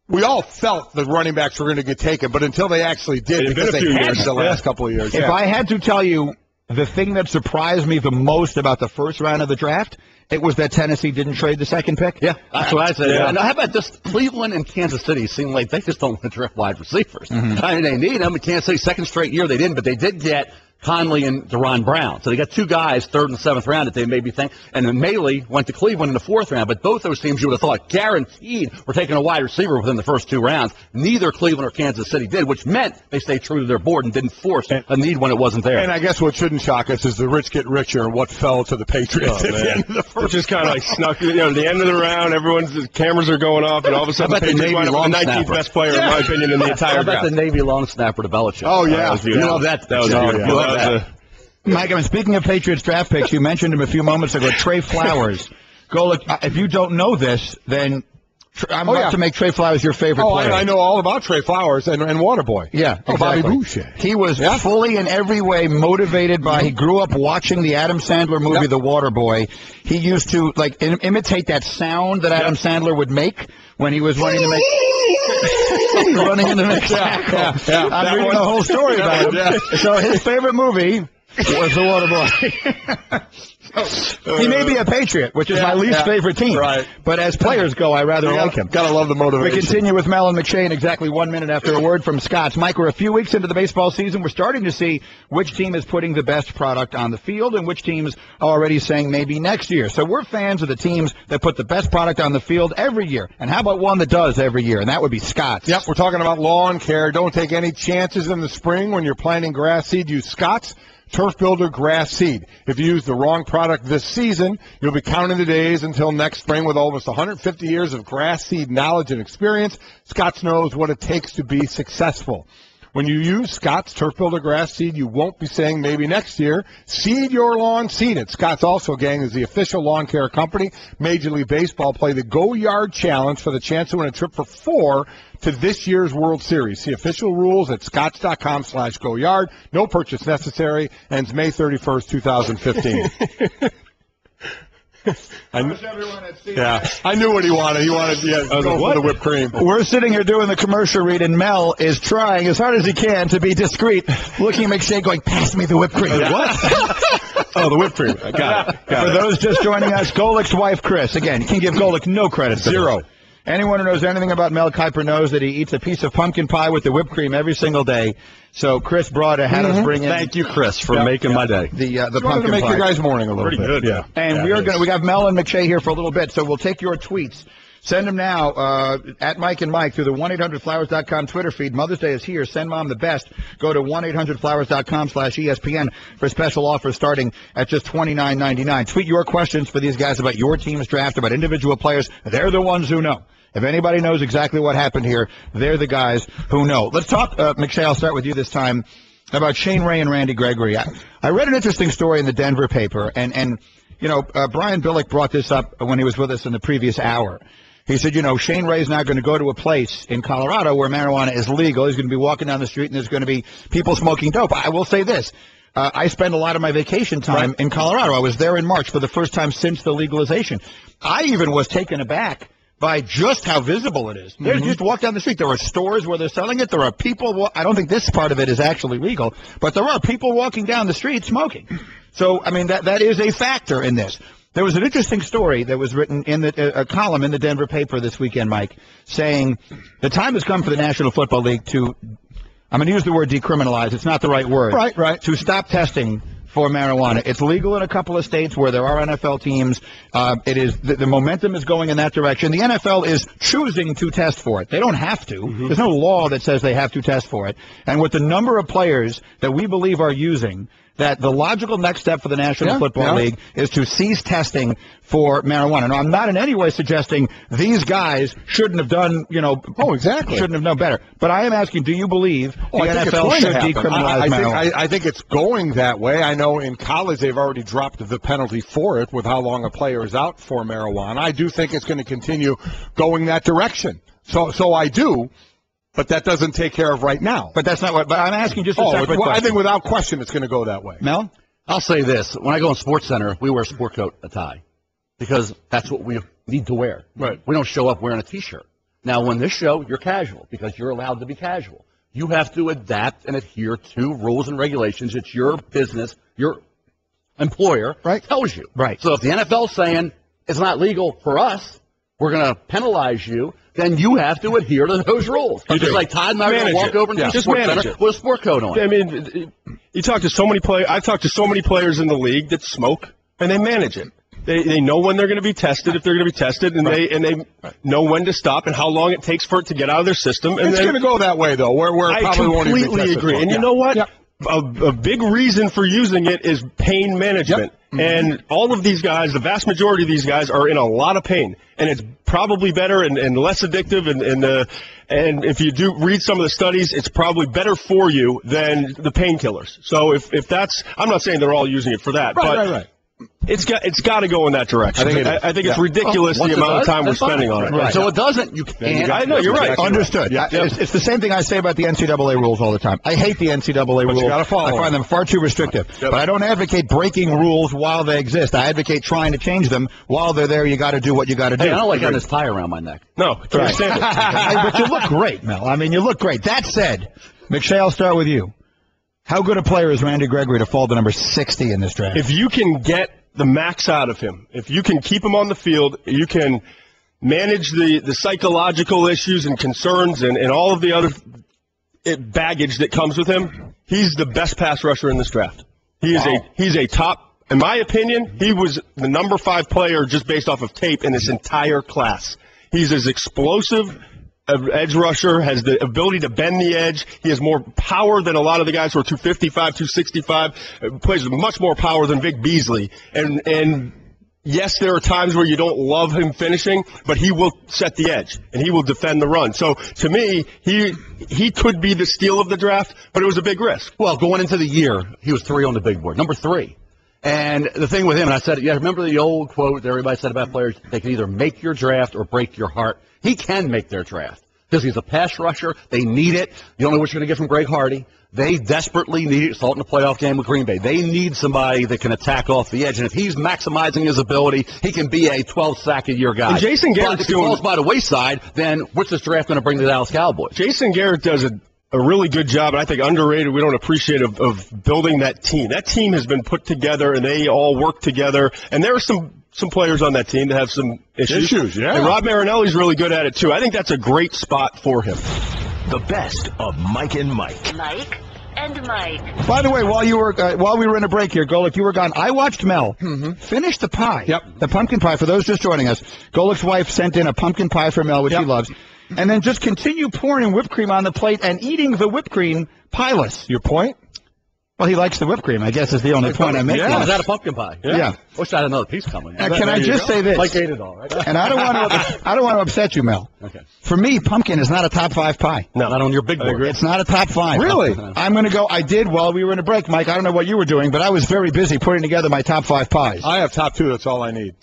We all felt the running backs were going to get taken, but until they actually did, because they had the last couple of years. If I had to tell you the thing that surprised me the most about the first round of the draft, it was that Tennessee didn't trade the second pick. Yeah, that's what I said. Yeah. Now, how about just Cleveland and Kansas City seem like they just don't want to draft wide receivers. Mm-hmm. I mean, they need them. Kansas City, second straight year, they didn't, but they did get Conley and Deron Brown. So they got two guys, 3rd and 7th round, that they maybe think. And then Maley went to Cleveland in the 4th round. But both those teams you would have thought guaranteed were taking a wide receiver within the first 2 rounds. Neither Cleveland or Kansas City did, which meant they stayed true to their board and didn't force a need when it wasn't there. And I guess what shouldn't shock us is the rich get richer and what fell to the Patriots at the end of the first. Which is kind of like snuck, at the end of the round, the cameras are going off, and all of a sudden the Patriots wind up with the 19th best player, in my opinion, in the entire draft. How about the Navy long snapper to Belichick? Oh, yeah. You love that. That was beautiful. You love that. Mike, I mean, speaking of Patriots draft picks, you mentioned him a few moments ago, Trey Flowers. If you don't know this, then I'm about to make Trey Flowers your favorite player. I know all about Trey Flowers and Waterboy. Yeah, exactly. Bobby Boucher. He was fully in every way motivated by, he grew up watching the Adam Sandler movie, The Waterboy. He used to, imitate that sound that Adam Sandler would make when he was running to make... running into the tackle. I'm reading the whole story about him. So his favorite movie was The Waterboy. He may be a Patriot, which is my least favorite team. Right. But as players go, I rather like him. Gotta love the motivation. We continue with Mel and McShay in exactly 1 minute after a word from Scotts. Mike, we're a few weeks into the baseball season. We're starting to see which team is putting the best product on the field and which teams are already saying maybe next year. So we're fans of the teams that put the best product on the field every year. And how about one that does every year? And that would be Scotts. Yep, we're talking about lawn care. Don't take any chances in the spring when you're planting grass seed. Use Scotts Turf Builder Grass Seed. If you use the wrong product this season, you'll be counting the days until next spring. With almost 150 years of grass seed knowledge and experience, Scotts knows what it takes to be successful. When you use Scotts Turf Builder Grass Seed, you won't be saying maybe next year. Seed your lawn, seed it. Scotts also, gang, is the official lawn care company. Major League Baseball play the Go Yard Challenge for the chance to win a trip for 4 to this year's World Series. See official rules at scotts.com/goyard. No purchase necessary. Ends May 31st, 2015. I knew what he wanted. He wanted to go for the whipped cream. We're sitting here doing the commercial read, and Mel is trying as hard as he can to be discreet, looking at McShay going, pass me the whipped cream. What? Oh, the whipped cream. I got it. For those just joining us, Golick's wife, Chris. Again, you can give Golick no credit. Zero. Anyone who knows anything about Mel Kiper knows that he eats a piece of pumpkin pie with the whipped cream every single day. So Chris brought it, had us bring in. Thank you, Chris, for making my day. The pumpkin to make pie. your guys' morning a little bit. Good, yeah. And we got Mel and McShay here for a little bit, so we'll take your tweets. Send them now at Mike and Mike through the 1-800-Flowers.com Twitter feed. Mother's Day is here. Send Mom the best. Go to 1-800-Flowers.com/ESPN for special offers starting at just $29.99. Tweet your questions for these guys about your team's draft, about individual players. They're the ones who know. If anybody knows exactly what happened here, they're the guys who know. Let's talk, McShay, I'll start with you this time, about Shane Ray and Randy Gregory. I read an interesting story in the Denver paper, and Brian Billick brought this up when he was with us in the previous hour. He said, Shane Ray's not going to go to a place in Colorado where marijuana is legal. He's going to be walking down the street and there's going to be people smoking dope. I will say this. I spend a lot of my vacation time in Colorado. I was there in March for the first time since the legalization. I even was taken aback by just how visible it is. There's just walk down the street. There are stores where they're selling it. There are people. I don't think this part of it is actually legal, but there are people walking down the street smoking. So, I mean, that is a factor in this. There was an interesting story that was written in a column in the Denver paper this weekend, Mike, saying the time has come for the National Football League to, I'm going to use the word decriminalize. It's not the right word. Right. To stop testing for marijuana. It's legal in a couple of states where there are NFL teams. It is the momentum is going in that direction. The NFL is choosing to test for it. They don't have to. Mm-hmm. There's no law that says they have to test for it. And with the number of players that we believe are using, that the logical next step for the National Football League is to cease testing for marijuana. Now, I'm not in any way suggesting these guys shouldn't have done, shouldn't have known better. But I am asking, do you believe the NFL should decriminalize marijuana? I think it's going that way. I know in college they've already dropped the penalty for it with how long a player is out for marijuana. I do think it's going to continue going that direction. So I do. But that doesn't take care of right now. But that's not what. But I'm asking just a separate question. I think without question it's going to go that way. Mel? I'll say this. When I go in Sports Center, we wear a sport coat, a tie, because that's what we need to wear. Right. We don't show up wearing a T-shirt. Now, when this show, you're casual because you're allowed to be casual. You have to adapt and adhere to rules and regulations. It's your business. Your employer tells you. Right. So if the NFL's saying it's not legal for us, we're going to penalize you, then you have to adhere to those rules. Just like Todd and I are going to walk over into the Sports Center with a sport coat on. I mean, you talk to so many players. I've talked to so many players in the league that smoke, and they manage it. They know when they're going to be tested, if they're going to be tested, and they know when to stop and how long it takes for it to get out of their system. And it's going to go that way, though, where it probably won't even be tested. I completely agree. And you know what? A big reason for using it is pain management. And all of these guys, the vast majority of these guys, are in a lot of pain. And it's probably better and less addictive. And if you do read some of the studies, it's probably better for you than the painkillers. So if that's, I'm not saying they're all using it for that. Right. It's got to go in that direction. I think it's ridiculous the amount of time we're spending on it. Right. So it doesn't. You can't. I know you're right. Understood. Yeah. It's the same thing I say about the NCAA rules all the time. I hate the NCAA rules. I find them far too restrictive. But I don't advocate breaking rules while they exist. I advocate trying to change them while they're there. You got to do what you got to do. Hey, I don't like having this tie around my neck. No, I understand it. But you look great, Mel. I mean, you look great. That said, McShay, I'll start with you. How good a player is Randy Gregory to fall to number 60 in this draft? If you can get the max out of him, if you can keep him on the field, you can manage the psychological issues and concerns and all of the other baggage that comes with him, he's the best pass rusher in this draft. He's a top, in my opinion, he was the number 5 player just based off of tape in this entire class. He's as explosive an edge rusher, has the ability to bend the edge. He has more power than a lot of the guys who are 255, 265. Plays with much more power than Vic Beasley. And yes, there are times where you don't love him finishing, but he will set the edge and he will defend the run. So to me, he could be the steal of the draft, but it was a big risk. Well, going into the year, he was 3 on the big board, number 3. And the thing with him, and I said, remember the old quote that everybody said about players, they can either make your draft or break your heart. He can make their draft because he's a pass rusher. They need it. You don't know what you're going to get from Greg Hardy. They desperately need it. Saw it in the playoff game with Green Bay. They need somebody that can attack off the edge. And if he's maximizing his ability, he can be a 12-sack-a-year guy. And Jason Garrett's but if he falls by the wayside, then what's this draft going to bring to the Dallas Cowboys? Jason Garrett does a really good job, and I think underrated, we don't appreciate, of building that team. That team has been put together, and they all work together. And there are some players on that team that have some issues. Yeah. And Rob Marinelli's really good at it, too. I think that's a great spot for him. The best of Mike and Mike. Mike and Mike. By the way, while we were in a break here, Golick, you were gone. I watched Mel finish the pie. Yep. The pumpkin pie. For those just joining us, Golick's wife sent in a pumpkin pie for Mel, which he loves. And then just continue pouring whipped cream on the plate and eating the whipped cream pieless. Your point? Well, he likes the whipped cream, I guess, is the only point I'm making. Is that a pumpkin pie? Yeah. Wish I had another piece coming. Can I just say this? Like ate it all, right? And I don't want to upset you, Mel. Okay. For me, pumpkin is not a top 5 pie. No, not on your big board. It's not a top 5. Really? I'm going to go. I did while we were in a break, Mike. I don't know what you were doing, but I was very busy putting together my top 5 pies. I have top 2. That's all I need.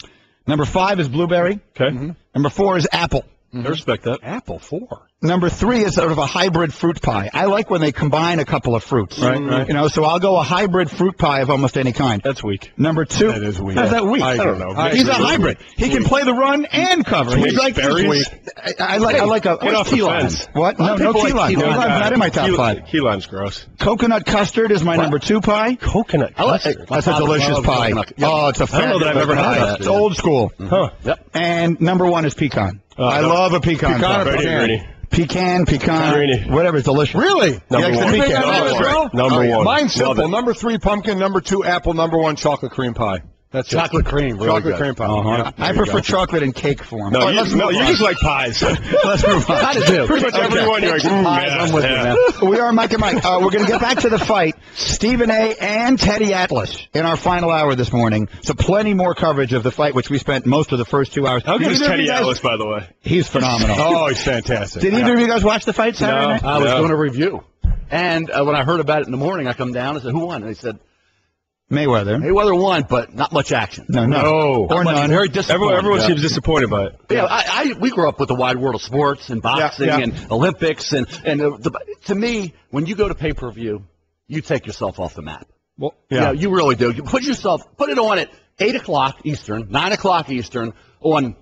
Number 5 is blueberry. Okay. Number 4 is apple. I respect that. Apple 4. Number 3 is sort of a hybrid fruit pie. I like when they combine a couple of fruits. Right. You know, so I'll go a hybrid fruit pie of almost any kind. That's weak. Number 2. That is weak. How's that weak? I don't know. He's a hybrid. He can play the run and cover. He's like berries. I like a Get off the key lime. fence. What? No key lime. Key lime's not in my top 5. Key lime's gross. Coconut custard is my number 2 pie. Coconut custard. That's a delicious pie. Oh, it's a I don't know that I've ever had pie. that. It's old school. Huh. Yep. And number 1 is pecan. I love a pecan pie. Pecan, whatever, it's delicious. Really? Number one. Number one. Mine's simple. Number 3, pumpkin. Number 2, apple. Number 1, chocolate cream pie. That's Chocolate cream. Really chocolate good. cream pie. Uh-huh. I prefer chocolate in cake form. No, you just like pies. Let's move on. I do. Pretty much everyone, you're like, I'm with you, man. We are Mike and Mike. We're going to get back to the fight. Stephen A. and Teddy Atlas in our final hour this morning. So plenty more coverage of the fight, which we spent most of the first 2 hours. How good is Either of Teddy you guys- Atlas, by the way? He's phenomenal. Oh, he's fantastic. Did either of you guys watch the fight Saturday night? I was doing a review. And when I heard about it in the morning, I come down and said, who won? And they said, Mayweather won, but not much action. No. Or none. Very disappointed. Everyone seems disappointed by it. Yeah, we grew up with the wide world of sports and boxing and Olympics. And to me, when you go to pay-per-view, you take yourself off the map. Well, You know, you really do. You put it on at 8 o'clock Eastern, 9 o'clock Eastern on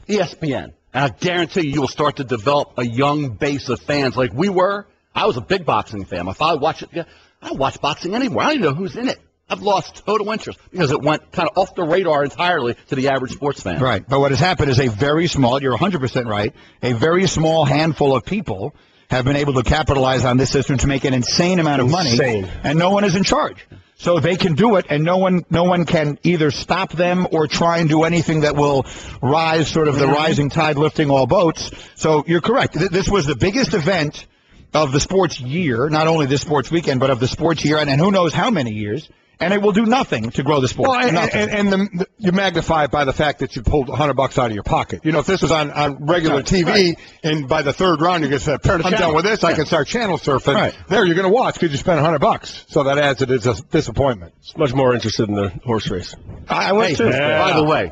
ESPN. And I guarantee you will start to develop a young base of fans like we were. I was a big boxing fan. My father watched it. I don't watch boxing anymore. I don't even know who's in it. I've lost total interest because it went kind of off the radar entirely to the average sports fan. Right. But what has happened is a very small, you're 100% right, a very small handful of people have been able to capitalize on this system to make an insane amount of money. And no one is in charge. So they can do it, and no one can either stop them or try and do anything that will rise sort of the rising tide lifting all boats. So you're correct. This was the biggest event of the sports year, not only this sports weekend, but of the sports year, and who knows how many years. And it will do nothing to grow the sport. Well, and you magnify it by the fact that you pulled $100 out of your pocket. You know, if this was on regular TV, and by the 3rd round you get I'm done with this, I can start channel surfing. There, you're going to watch because you spent $100. So that adds it as a disappointment. It's much more interested in the horse race. I was too. By the way,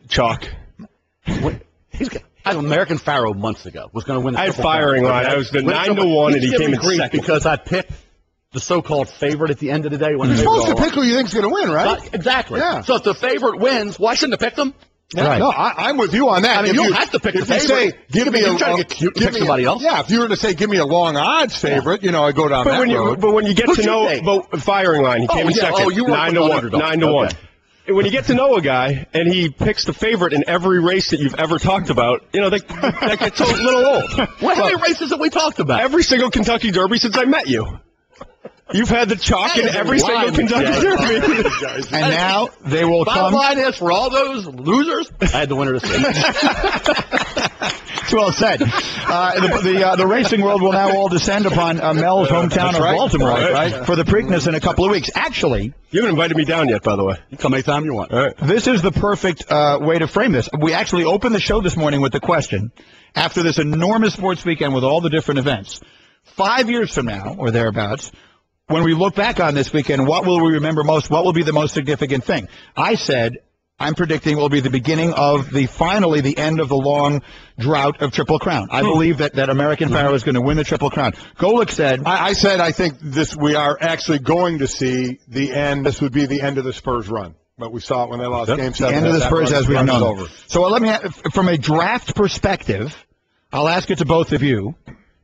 Chalk. I had American Pharaoh months ago was going to win the I had Triple firing Crown. line. I was the 9-1, and he came in second. Because I picked the so-called favorite at the end of the day. When You're supposed to pick who you think's going to win, right? Exactly. Yeah. So if the favorite wins, why shouldn't I pick them? Yeah. Right. No, I'm with you on that. I mean, you don't have to pick the favorite. Say, give me you're trying to get cute and pick somebody else. Yeah, if you were to say, give me a long odds favorite, you know, I go down that road. But when you get to know firing line, he came in second. You were 9-1. 9-1. And when you get to know a guy and he picks the favorite in every race that you've ever talked about, you know, that gets a little old. How many races have we talked about? Every single Kentucky Derby since I met you. You've had the chalk in every single Kentucky Derby. And now they will Bottom come. line is, for all those losers, I had the winner to see. It's well said. The racing world will now all descend upon Mel's hometown of Baltimore, right? For the Preakness in a couple of weeks. Actually, you haven't invited me down yet, by the way. You come anytime you want. All right. This is the perfect way to frame this. We actually opened the show this morning with the question, after this enormous sports weekend with all the different events, 5 years from now, or thereabouts, when we look back on this weekend, what will we remember most? What will be the most significant thing? I said, I'm predicting it will be the beginning of finally the end of the long drought of Triple Crown. I believe that American Pharaoh is going to win the Triple Crown. Golick said, I said, I think we are actually going to see the end. This would be the end of the Spurs run. But we saw it when they lost Game 7. The end of the Spurs as we've known. So let me, from a draft perspective, I'll ask it to both of you.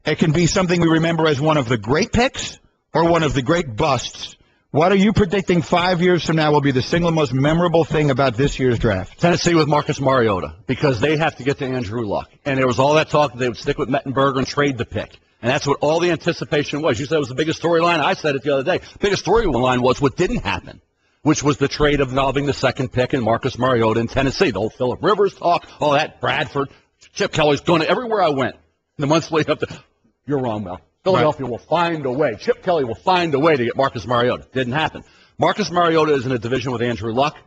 It can be something we remember as one of the great picks or one of the great busts. What are you predicting 5 years from now will be the single most memorable thing about this year's draft? Tennessee with Marcus Mariota, because they have to get to Andrew Luck. And there was all that talk that they would stick with Mettenberger and trade the pick. And that's what all the anticipation was. You said it was the biggest storyline. I said it the other day. The biggest storyline was what didn't happen, which was the trade involving the second pick and Marcus Mariota in Tennessee. The whole Phillip Rivers talk, all that, Bradford, Chip Kelly's going to everywhere I went. The months leading up to, you're wrong, Mel. Philadelphia will find a way. Chip Kelly will find a way to get Marcus Mariota. Didn't happen. Marcus Mariota is in a division with Andrew Luck.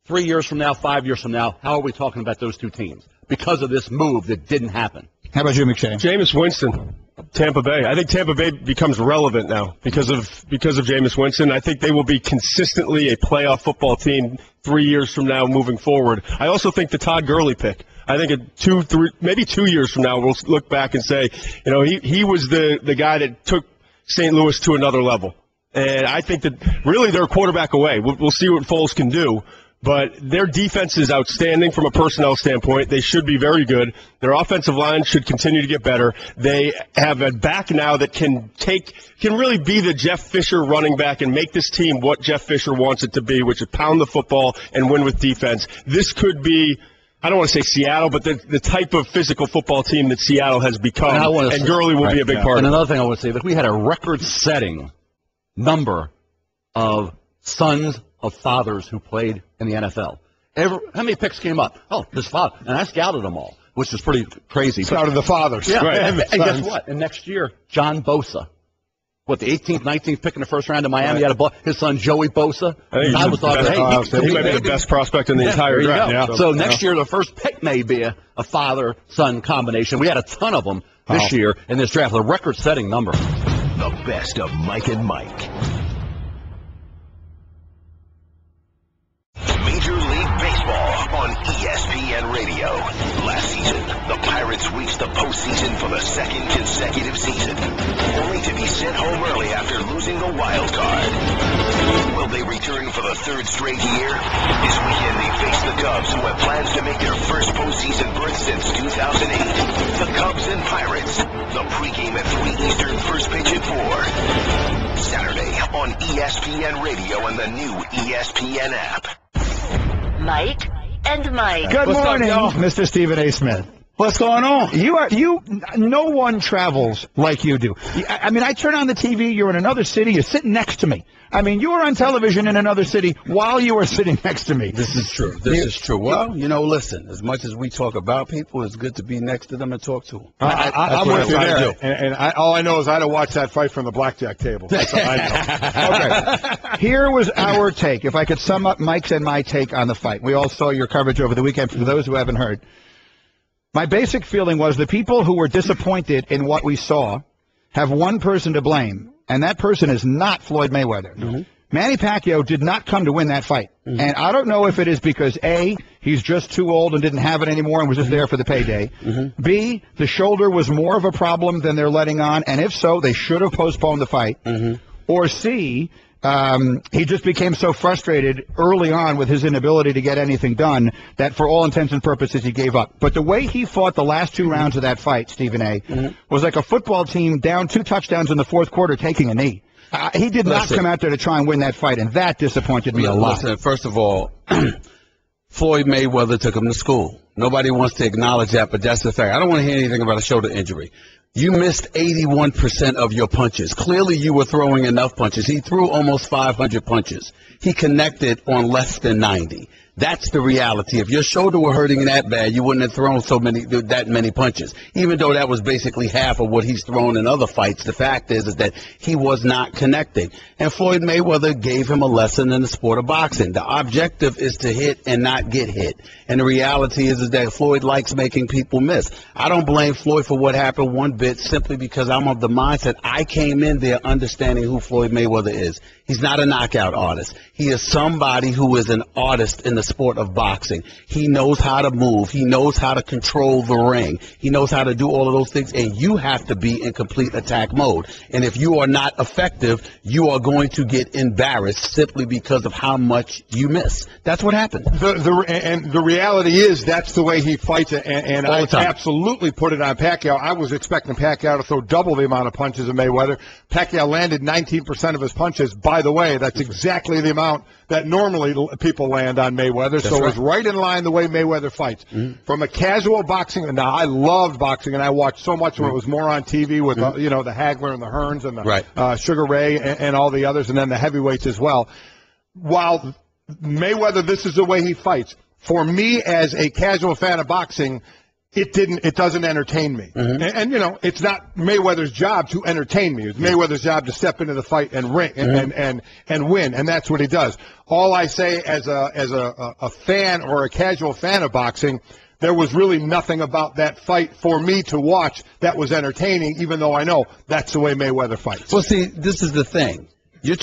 3 years from now, 5 years from now, how are we talking about those two teams? Because of this move that didn't happen. How about you, McShay? Jameis Winston, Tampa Bay. I think Tampa Bay becomes relevant now because of Jameis Winston. I think they will be consistently a playoff football team 3 years from now moving forward. I also think the Todd Gurley pick. I think maybe 2 years from now, we'll look back and say, he was the guy that took St. Louis to another level. And I think that really they're a quarterback away. We'll see what Foles can do. But their defense is outstanding from a personnel standpoint. They should be very good. Their offensive line should continue to get better. They have a back now that can really be the Jeff Fisher running back and make this team what Jeff Fisher wants it to be, which is pound the football and win with defense. This could be, I don't want to say Seattle, but the type of physical football team that Seattle has become. And Gurley will be a big part of it. And another thing I would say, that we had a record-setting number of sons of fathers who played in the NFL. How many picks came up? Oh, his father. And I scouted them all, which is pretty crazy. Scouted the fathers. Yeah. Right. And guess what? And next year, John Bosa. The 18th, 19th pick in the first round in Miami, had his son Joey Bosa. I was thought, he might be the best prospect in the entire draft. Yeah. So next year, the first pick may be a father-son combination. We had a ton of them this year in this draft, a record-setting number. The best of Mike and Mike. Major League Baseball on ESPN Radio. Last season, the Pirates reached the postseason for the second consecutive season, only to be sent home early after losing the wild card. Will they return for the third straight year? This weekend they face the Cubs, who have plans to make their first postseason berth since 2008. The Cubs and Pirates. The pregame at 3 Eastern, first pitch at 4. Saturday on ESPN Radio and the new ESPN app. Mike and Mike. Good morning, Mr. Stephen A. Smith. What's going on? No one travels like you do. I mean, I turn on the TV, you're in another city, you're sitting next to me. I mean, you were on television in another city while you were sitting next to me. This is true. This is true. Well, listen, as much as we talk about people, it's good to be next to them and talk to them. I'm with you there. And all I know is I had to watch that fight from the blackjack table. That's all I know. Okay. Here was our take. If I could sum up Mike's and my take on the fight. We all saw your coverage over the weekend. For those who haven't heard, my basic feeling was the people who were disappointed in what we saw have one person to blame, and that person is not Floyd Mayweather. Mm-hmm. Manny Pacquiao did not come to win that fight. Mm-hmm. And I don't know if it is because, A, he's just too old and didn't have it anymore and was just there for the payday. Mm-hmm. B, the shoulder was more of a problem than they're letting on, and if so, they should have postponed the fight. Mm-hmm. Or C, he just became so frustrated early on with his inability to get anything done that for all intents and purposes he gave up. But the way he fought the last two rounds of that fight, Stephen A., was like a football team down 2 touchdowns in the fourth quarter taking a knee. He did not come out there to try and win that fight, and that disappointed me a lot. Listen, first of all, Floyd Mayweather took him to school. Nobody wants to acknowledge that, but that's the fact. I don't want to hear anything about a shoulder injury. You missed 81% of your punches. Clearly, you were throwing enough punches. He threw almost 500 punches. He connected on less than 90. That's the reality. If your shoulder were hurting that bad, you wouldn't have thrown that many punches. Even though that was basically half of what he's thrown in other fights, the fact is that he was not connecting. And Floyd Mayweather gave him a lesson in the sport of boxing. The objective is to hit and not get hit. And the reality is that Floyd likes making people miss. I don't blame Floyd for what happened one bit, simply because I'm of the mindset I came in there understanding who Floyd Mayweather is. He's not a knockout artist. He is somebody who is an artist in the sport of boxing. He knows how to move. He knows how to control the ring. He knows how to do all of those things, and you have to be in complete attack mode. And if you are not effective, you are going to get embarrassed simply because of how much you miss. That's what happened. And the reality is that's the way he fights it, and I absolutely put it on Pacquiao. I was expecting Pacquiao to throw double the amount of punches of Mayweather. Pacquiao landed 19% of his punches. By the way, that's exactly the amount that normally people land on Mayweather. So it was right in line the way Mayweather fights. Mm-hmm. From a casual boxing, now I loved boxing, and I watched so much when it was more on TV with, the Hagler and the Hearns and the Sugar Ray and all the others, and then the heavyweights as well. While Mayweather, this is the way he fights. For me, as a casual fan of boxing, it doesn't entertain me. Mm-hmm. And it's not Mayweather's job to entertain me. It's Mayweather's job to step into the fight and ring and win, and that's what he does. All I say as a fan or a casual fan of boxing, there was really nothing about that fight for me to watch that was entertaining, even though I know that's the way Mayweather fights. Well, see, this is the thing. You're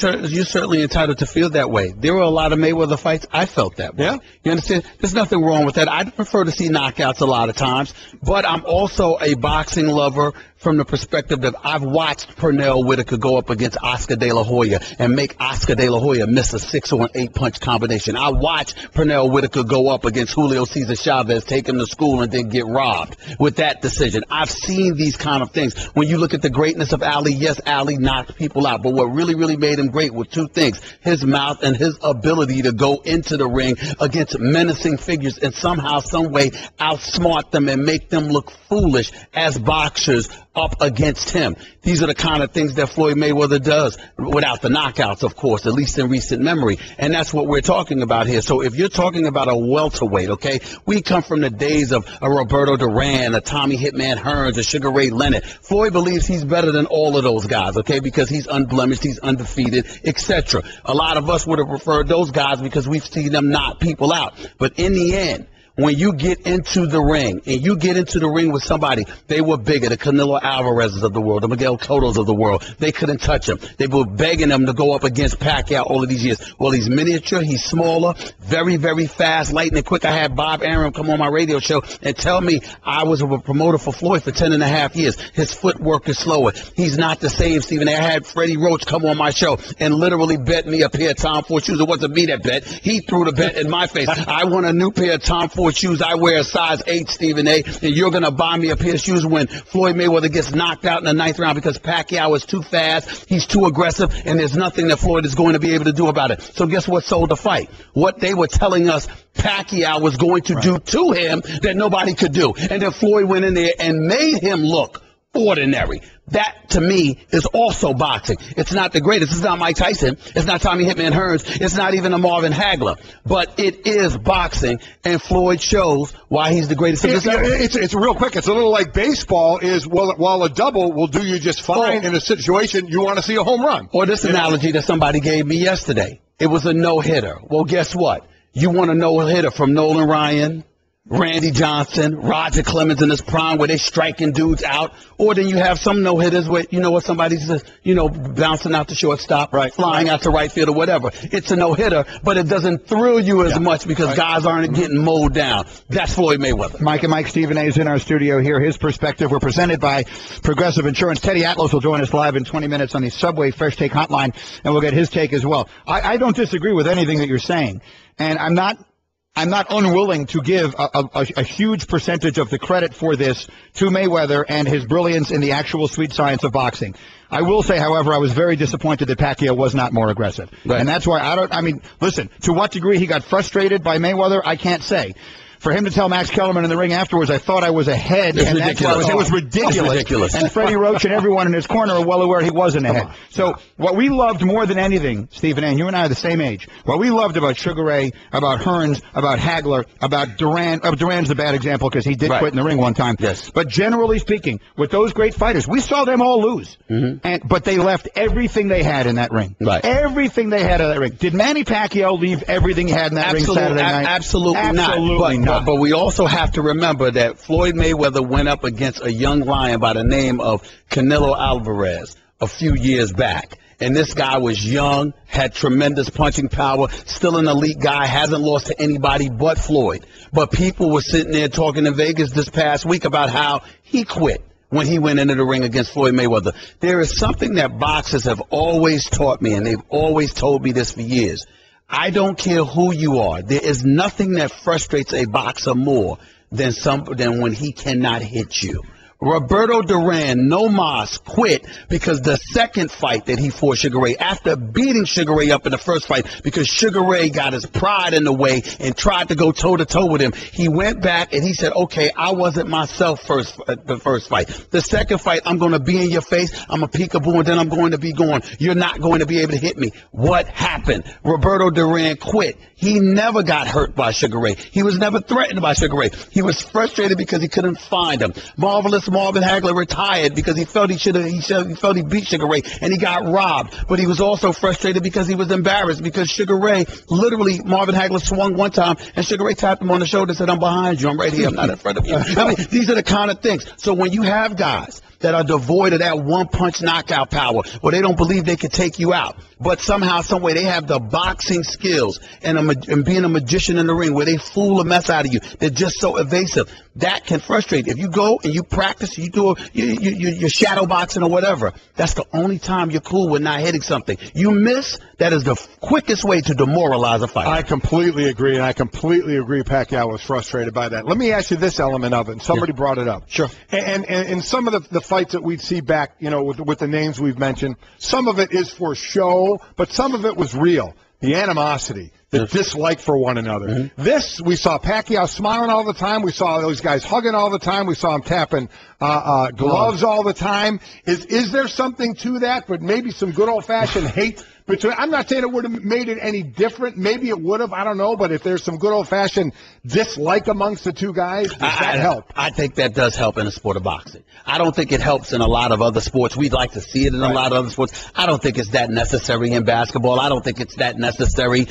certainly entitled to feel that way. There were a lot of Mayweather fights. I felt that way. Yeah. You understand? There's nothing wrong with that. I'd prefer to see knockouts a lot of times, but I'm also a boxing lover from the perspective that I've watched Pernell Whitaker go up against Oscar De La Hoya and make Oscar De La Hoya miss a 6 or an 8 punch combination. I watched Pernell Whitaker go up against Julio Cesar Chavez, take him to school and then get robbed with that decision. I've seen these kind of things. When you look at the greatness of Ali, yes, Ali knocked people out, but what really made him great were two things: his mouth and his ability to go into the ring against menacing figures and somehow, some way outsmart them and make them look foolish as boxers up against him. These are the kind of things that Floyd Mayweather does, without the knockouts, of course, at least in recent memory. And that's what we're talking about here. So if you're talking about a welterweight, okay, we come from the days of a Roberto Duran, a Tommy Hitman Hearns, a Sugar Ray Leonard. Floyd believes he's better than all of those guys, okay, because he's unblemished, he's undefeated, etc. A lot of us would have preferred those guys because we've seen them knock people out. But in the end, when you get into the ring, and you get into the ring with somebody, they were bigger, the Canelo Alvarez's of the world, the Miguel Cotto's of the world. They couldn't touch him. They were begging him to go up against Pacquiao all of these years. Well, he's miniature, he's smaller, very, very fast, lightning quick. I had Bob Arum come on my radio show and tell me I was a promoter for Floyd for 10 and a half years. His footwork is slower. He's not the same, Stephen. I had Freddie Roach come on my show and literally bet me a pair of Tom Ford shoes. It wasn't me that bet. He threw the bet in my face. I want a new pair of Tom Ford shoes. I wear a size 8, Stephen A., and you're going to buy me a pair of shoes when Floyd Mayweather gets knocked out in the 9th round because Pacquiao is too fast, he's too aggressive, and there's nothing that Floyd is going to be able to do about it. So guess what sold the fight? What they were telling us Pacquiao was going to do to him that nobody could do. And then Floyd went in there and made him look ordinary. That, to me, is also boxing. It's not the greatest. It's not Mike Tyson. It's not Tommy Hitman Hearns. It's not even a Marvin Hagler. But it is boxing, and Floyd shows why he's the greatest of his era. It's real quick. It's a little like baseball is, while a double will do you just fine in a situation, you want to see a home run. Or this analogy that somebody gave me yesterday. It was a no-hitter. Well, guess what? You want a no-hitter from Nolan Ryan, Randy Johnson, Roger Clemens in his prime where they striking dudes out, or then you have some no-hitters where, you know what, somebody's just, bouncing out to shortstop, flying out to right field or whatever. It's a no-hitter, but it doesn't thrill you as much because guys aren't getting mowed down. That's Floyd Mayweather. Mike and Mike, Stephen A. is in our studio here. His perspective. We're presented by Progressive Insurance. Teddy Atlas will join us live in 20 minutes on the Subway Fresh Take Hotline, and we'll get his take as well. I don't disagree with anything that you're saying, and I'm not unwilling to give a huge percentage of the credit for this to Mayweather and his brilliance in the actual sweet science of boxing. I will say, however, I was very disappointed that Pacquiao was not more aggressive. Right. And that's why listen, to what degree he got frustrated by Mayweather, I can't say. For him to tell Max Kellerman in the ring afterwards, I thought I was ahead, and it was ridiculous. And Freddie Roach and everyone in his corner are well aware he wasn't ahead. So what we loved more than anything, Stephen A., and you and I are the same age, what we loved about Sugar Ray, about Hearns, about Hagler, about Duran, Duran's the bad example because he did quit in the ring one time. Yes. But generally speaking, with those great fighters, we saw them all lose. Mm-hmm. But they left everything they had in that ring. Right. Everything they had in that ring. Did Manny Pacquiao leave everything he had in that ring Saturday night? Absolutely not. But we also have to remember that Floyd Mayweather went up against a young lion by the name of Canelo Alvarez a few years back. And this guy was young, had tremendous punching power, still an elite guy, hasn't lost to anybody but Floyd. But people were sitting there talking in Vegas this past week about how he quit when he went into the ring against Floyd Mayweather. There is something that boxers have always taught me, and they've always told me this for years. I don't care who you are. There is nothing that frustrates a boxer more than when he cannot hit you. Roberto Duran, no mas, quit because the second fight that he fought Sugar Ray, after beating Sugar Ray up in the first fight because Sugar Ray got his pride in the way and tried to go toe-to-toe with him, he went back and he said, okay, I wasn't myself the first fight. The second fight, I'm going to be in your face, I'm a peekaboo, and then I'm going to be gone. You're not going to be able to hit me. What happened? Roberto Duran quit. He never got hurt by Sugar Ray. He was never threatened by Sugar Ray. He was frustrated because he couldn't find him. Marvelous Marvin Hagler retired because he felt he beat Sugar Ray and he got robbed. But he was also frustrated because he was embarrassed because Sugar Ray, literally, Marvin Hagler swung one time and Sugar Ray tapped him on the shoulder and said, I'm behind you, I'm right here, I'm not in front of you. I mean, these are the kind of things. So when you have guys that are devoid of that one-punch knockout power, or they don't believe they can take you out. But somehow, some way, they have the boxing skills and being a magician in the ring where they fool a mess out of you. They're just so evasive. That can frustrate. If you go and you practice, you do your shadow boxing or whatever, that's the only time you're cool with not hitting something. You miss, that is the quickest way to demoralize a fight. I completely agree, and I completely agree Pacquiao was frustrated by that. Let me ask you this element of it, and somebody brought it up. Sure. And some of the fights that we'd see back, with the names we've mentioned, some of it is for show, but some of it was real. The animosity, the dislike for one another. Mm-hmm. This, we saw Pacquiao smiling all the time. We saw those guys hugging all the time. We saw him tapping gloves all the time. Is there something to that? But maybe some good old-fashioned hate between. I'm not saying it would have made it any different. Maybe it would have. I don't know. But if there's some good old-fashioned dislike amongst the two guys, does that help? I think that does help in the sport of boxing. I don't think it helps in a lot of other sports. We'd like to see it in a lot of other sports. I don't think it's that necessary in basketball. I don't think it's that necessary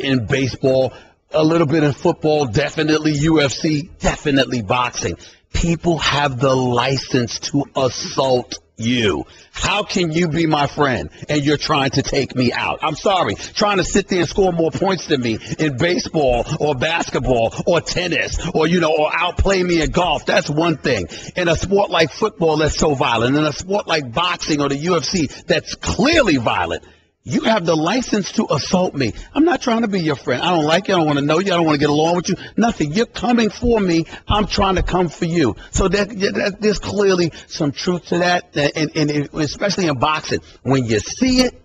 in baseball. A little bit in football, definitely UFC, definitely boxing. People have the license to assault you. How can you be my friend and you're trying to take me out? I'm sorry. Trying to sit there and score more points than me in baseball or basketball or tennis or outplay me in golf. That's one thing. In a sport like football that's so violent, in a sport like boxing or the UFC that's clearly violent, you have the license to assault me. I'm not trying to be your friend. I don't like you. I don't want to know you. I don't want to get along with you. Nothing. You're coming for me. I'm trying to come for you. So there's clearly some truth to that, and especially in boxing. When you see it,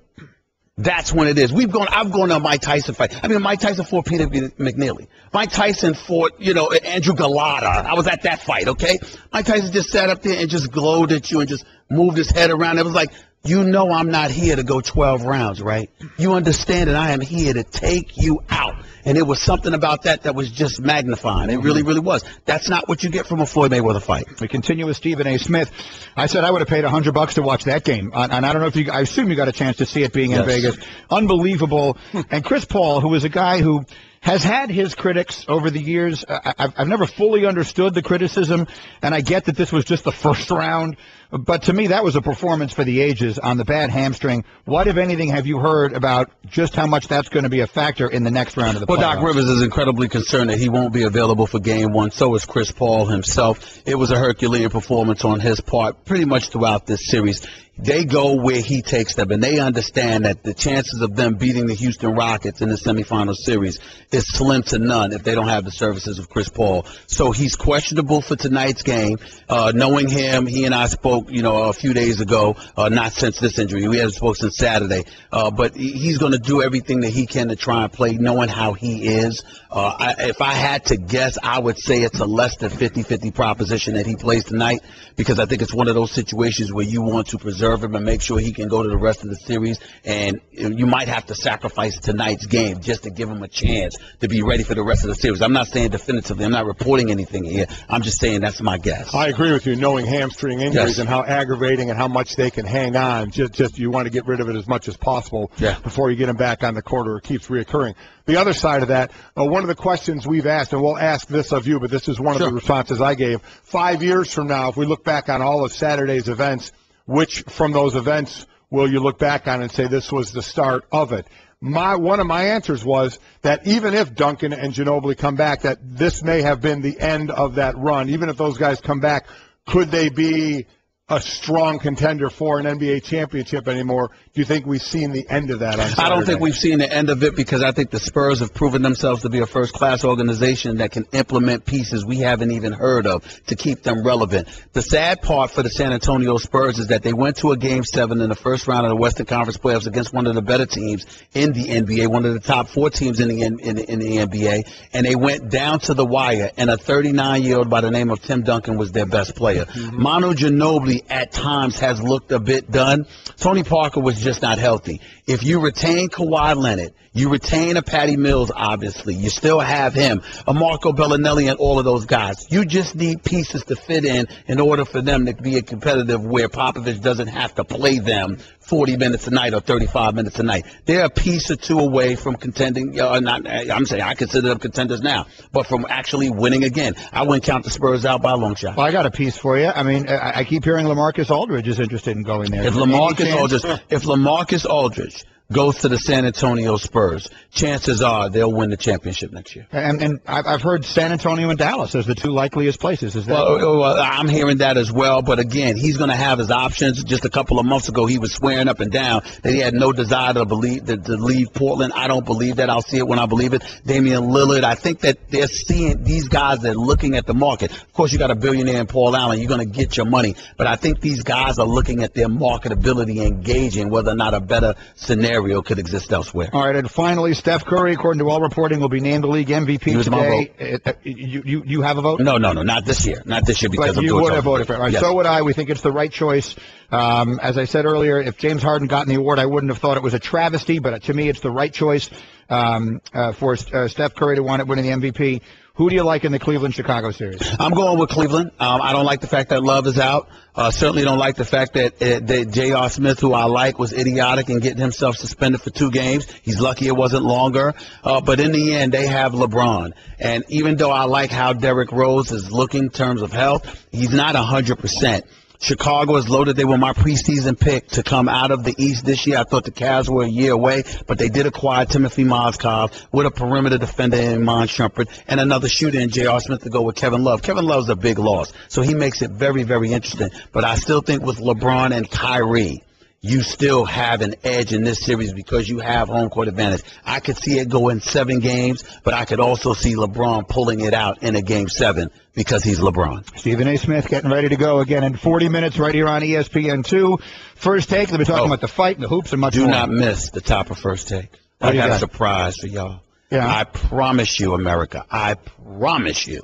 that's when it is. I've gone to a Mike Tyson fight. I mean, Mike Tyson fought Peter McNeely. Mike Tyson fought, Andrew Galata. I was at that fight, okay? Mike Tyson just sat up there and just glowed at you and just moved his head around. It was like, I'm not here to go 12 rounds, right? You understand that I am here to take you out. And it was something about that was just magnifying. It really, really was. That's not what you get from a Floyd Mayweather fight. We continue with Stephen A. Smith. I said I would have paid $100 to watch that game. And I don't know if I assume you got a chance to see it being in Vegas. Unbelievable. And Chris Paul, who is a guy who has had his critics over the years. I've never fully understood the criticism, and I get that this was just the first round. But to me, that was a performance for the ages on the bad hamstring. What, if anything, have you heard about just how much that's going to be a factor in the next round of the playoffs? Well, Doc Rivers is incredibly concerned that he won't be available for Game 1. So is Chris Paul himself. It was a Herculean performance on his part pretty much throughout this series. They go where he takes them, and they understand that the chances of them beating the Houston Rockets in the semifinal series is slim to none if they don't have the services of Chris Paul. So he's questionable for tonight's game. Knowing him, he and I spoke, a few days ago, not since this injury. We haven't spoken since Saturday. But he's going to do everything that he can to try and play, knowing how he is. If I had to guess, I would say it's a less than 50-50 proposition that he plays tonight, because I think it's one of those situations where you want to preserve him and make sure he can go to the rest of the series, and you might have to sacrifice tonight's game just to give him a chance to be ready for the rest of the series. I'm not saying definitively. I'm not reporting anything here. I'm just saying that's my guess. I agree with you, knowing hamstring injuries and how aggravating and how much they can hang on. Just you want to get rid of it as much as possible before you get him back on the court, or it keeps reoccurring. The other side of that, one of the questions we've asked, and we'll ask this of you, but this is one of the responses I gave. 5 years from now, if we look back on all of Saturday's events, which from those events will you look back on and say this was the start of it? One of my answers was that even if Duncan and Ginobili come back, that this may have been the end of that run. Even if those guys come back, could they be a strong contender for an NBA championship anymore? Do you think we've seen the end of that on Saturday? I don't think we've seen the end of it, because I think the Spurs have proven themselves to be a first-class organization that can implement pieces we haven't even heard of to keep them relevant. The sad part for the San Antonio Spurs is that they went to a Game 7 in the first round of the Western Conference playoffs against one of the better teams in the NBA, one of the top 4 teams in the NBA, and they went down to the wire, and a 39-year-old by the name of Tim Duncan was their best player. Manu Ginobili at times has looked a bit done. Tony Parker was just not healthy. If you retain Kawhi Leonard, you retain a Patty Mills, obviously. You still have him, a Marco Bellinelli, and all of those guys. You just need pieces to fit in order for them to be a competitive where Popovich doesn't have to play them 40 minutes a night or 35 minutes a night. They're a piece or two away from contending. I'm saying I consider them contenders now, but from actually winning again. I wouldn't count the Spurs out by a long shot. Well, I got a piece for you. I mean, I keep hearing LaMarcus Aldridge is interested in going there. If LaMarcus Aldridge goes to the San Antonio Spurs, chances are they'll win the championship next year. And I've heard San Antonio and Dallas as the two likeliest places. Is that? Well, I'm hearing that as well. But again, he's going to have his options. Just a couple of months ago, he was swearing up and down that he had no desire to leave Portland. I don't believe that. I'll see it when I believe it. Damian Lillard. I think that they're seeing these guys. They're looking at the market. Of course, you got a billionaire in Paul Allen. You're going to get your money. But I think these guys are looking at their marketability and gauging whether or not a better scenario could exist elsewhere. All right, and finally, Steph Curry, according to all reporting, will be named the league MVP today. My vote. You have a vote? No, not this year. Not this year because but you would have voted for it. Right, yes. So would I. We think it's the right choice. As I said earlier, if James Harden gotten the award, I wouldn't have thought it was a travesty, but to me, it's the right choice for Steph Curry to win the MVP. Who do you like in the Cleveland-Chicago series? I'm going with Cleveland. I don't like the fact that Love is out. Certainly don't like the fact that J.R. Smith, who I like, was idiotic in getting himself suspended for 2 games. He's lucky it wasn't longer. But in the end, they have LeBron. And even though I like how Derrick Rose is looking in terms of health, he's not 100%. Chicago is loaded. They were my preseason pick to come out of the East this year. I thought the Cavs were a year away, but they did acquire Timothy Mozgov with a perimeter defender in Iman Shumpert and another shooter in J.R. Smith to go with Kevin Love. Kevin Love's a big loss, so he makes it very, very interesting. But I still think with LeBron and Kyrie, you still have an edge in this series because you have home court advantage. I could see it go in 7 games, but I could also see LeBron pulling it out in a game 7 because he's LeBron. Stephen A. Smith getting ready to go again in 40 minutes right here on ESPN2. First Take, they'll be talking about the fight and the hoops and much more. Do not miss the top of First Take. I got a surprise for y'all. Yeah. I promise you, America. I promise you.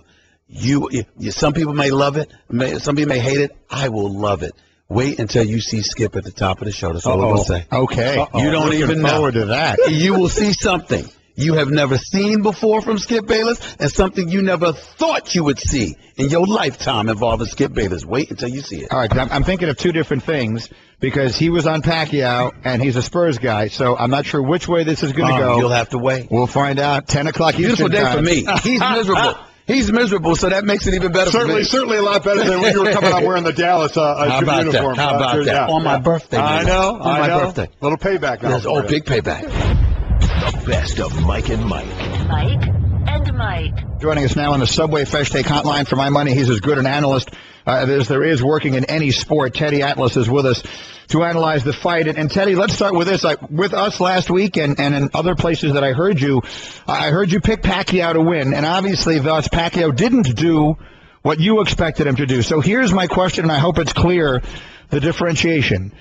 Some people may love it. Some people may hate it. I will love it. Wait until you see Skip at the top of the show. That's all I'm going to say. Okay. You don't even know. Forward to that. You will see something you have never seen before from Skip Bayless and something you never thought you would see in your lifetime involving Skip Bayless. Wait until you see it. All right. I'm thinking of 2 different things because he was on Pacquiao and he's a Spurs guy, so I'm not sure which way this is going to go. You'll have to wait. We'll find out. 10 o'clock Eastern Beautiful day time. for me. He's miserable. He's miserable, so that makes it even better for me. Certainly a lot better than when you were coming out wearing the Dallas uniform. How about that? On my birthday. I know. On my birthday. Little payback. Yes, big payback. The best of Mike and Mike. Mike and Mike. Joining us now on the Subway Fresh Take Hotline for my money, he's as good an analyst as there is working in any sport. Teddy Atlas is with us to analyze the fight. And Teddy, let's start with this. With us last week and in other places that I heard you pick Pacquiao to win. And obviously, thus, Pacquiao didn't do what you expected him to do. So here's my question, and I hope it's clear, the differentiation.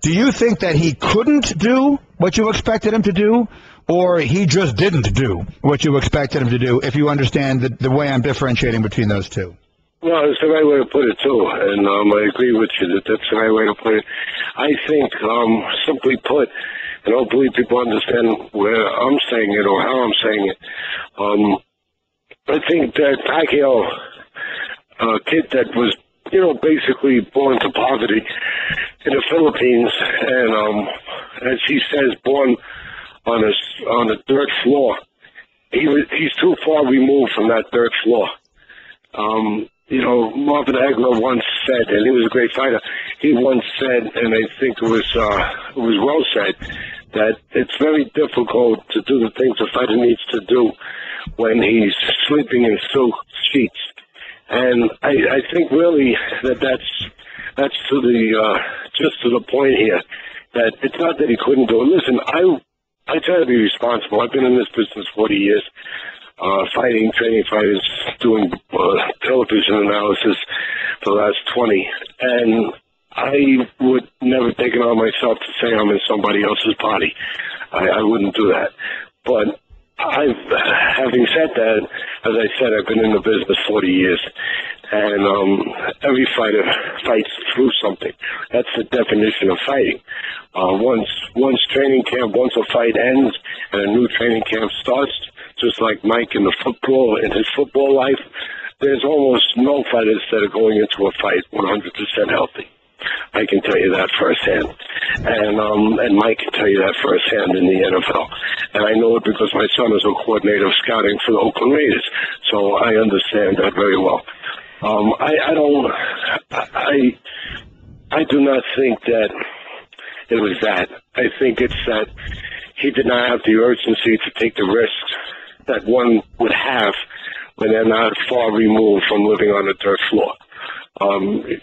Do you think that he couldn't do what you expected him to do, or he just didn't do what you expected him to do, if you understand the way I'm differentiating between those two? Well, it's the right way to put it, too, and I agree with you that that's the right way to put it. I think, simply put, and hopefully people understand where I'm saying it or how I'm saying it, I think that Pacquiao, a kid that was, basically born to poverty in the Philippines, and as he says, born on a dirt floor, he's too far removed from that dirt floor. Marvin Hagler once said, and he was a great fighter, he once said, and I think it was well said, that it's very difficult to do the things a fighter needs to do when he's sleeping in silk sheets. And I think really that's to the just to the point here, that it's not that he couldn't do it. Listen, I try to be responsible. I've been in this business 40 years. Fighting, training fighters, doing television analysis for the last 20. And I would never take it on myself to say I'm in somebody else's body. I wouldn't do that. But having said that, as I said, I've been in the business 40 years. And every fighter fights through something. That's the definition of fighting. Once training camp, once a fight ends and a new training camp starts, just like Mike in his football life, there's almost no fighters that are going into a fight 100% healthy. I can tell you that firsthand. And Mike can tell you that firsthand in the NFL. And I know it because my son is a coordinator of scouting for the Oakland Raiders. So I understand that very well. I do not think that it was that. I think it's that he did not have the urgency to take the risks that one would have when they're not far removed from living on the dirt floor.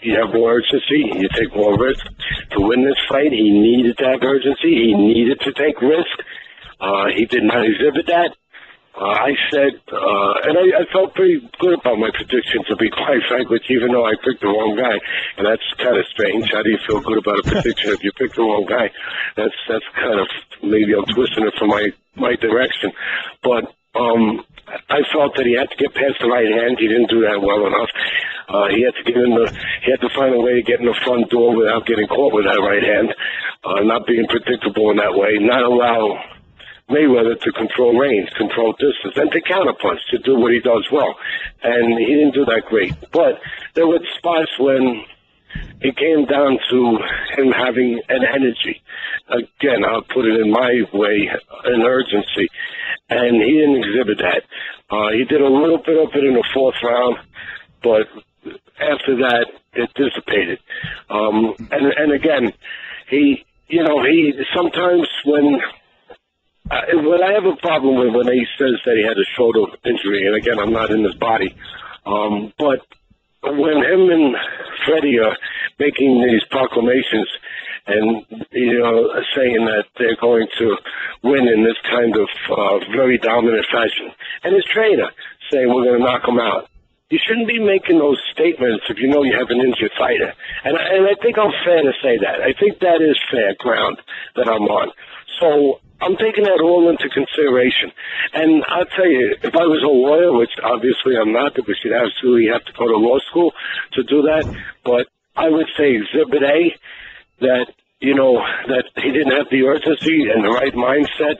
You have more urgency, you take more risk. To win this fight, he needed to have urgency. He needed to take risk. He did not exhibit that. I said, and I felt pretty good about my prediction, to be quite frank with you, even though I picked the wrong guy. And that's kind of strange. How do you feel good about a prediction if you pick the wrong guy? That's kind of, maybe I'm twisting it from my direction. But I felt that he had to get past the right hand. He didn't do that well enough. He had to find a way to get in the front door without getting caught with that right hand, not being predictable in that way, not allow Mayweather to control range, control distance, and to counterpunch, to do what he does well. And he didn't do that great. But there were spots when it came down to him having an energy. Again, I'll put it in my way, an urgency. And he didn't exhibit that. He did a little bit of it in the fourth round, but after that, it dissipated. And again, he sometimes when I have a problem with when he says that he had a shoulder injury, and again, I'm not in his body, but when him and Freddie are making these proclamations and, saying that they're going to win in this kind of very dominant fashion, and his trainer saying we're going to knock him out, you shouldn't be making those statements if you know you have an injured fighter. And I think I'm fair to say that. I think that is fair ground that I'm on. So I'm taking that all into consideration. And I'll tell you, if I was a lawyer, which obviously I'm not, because you'd absolutely have to go to law school to do that, but I would say Exhibit A, that he didn't have the urgency and the right mindset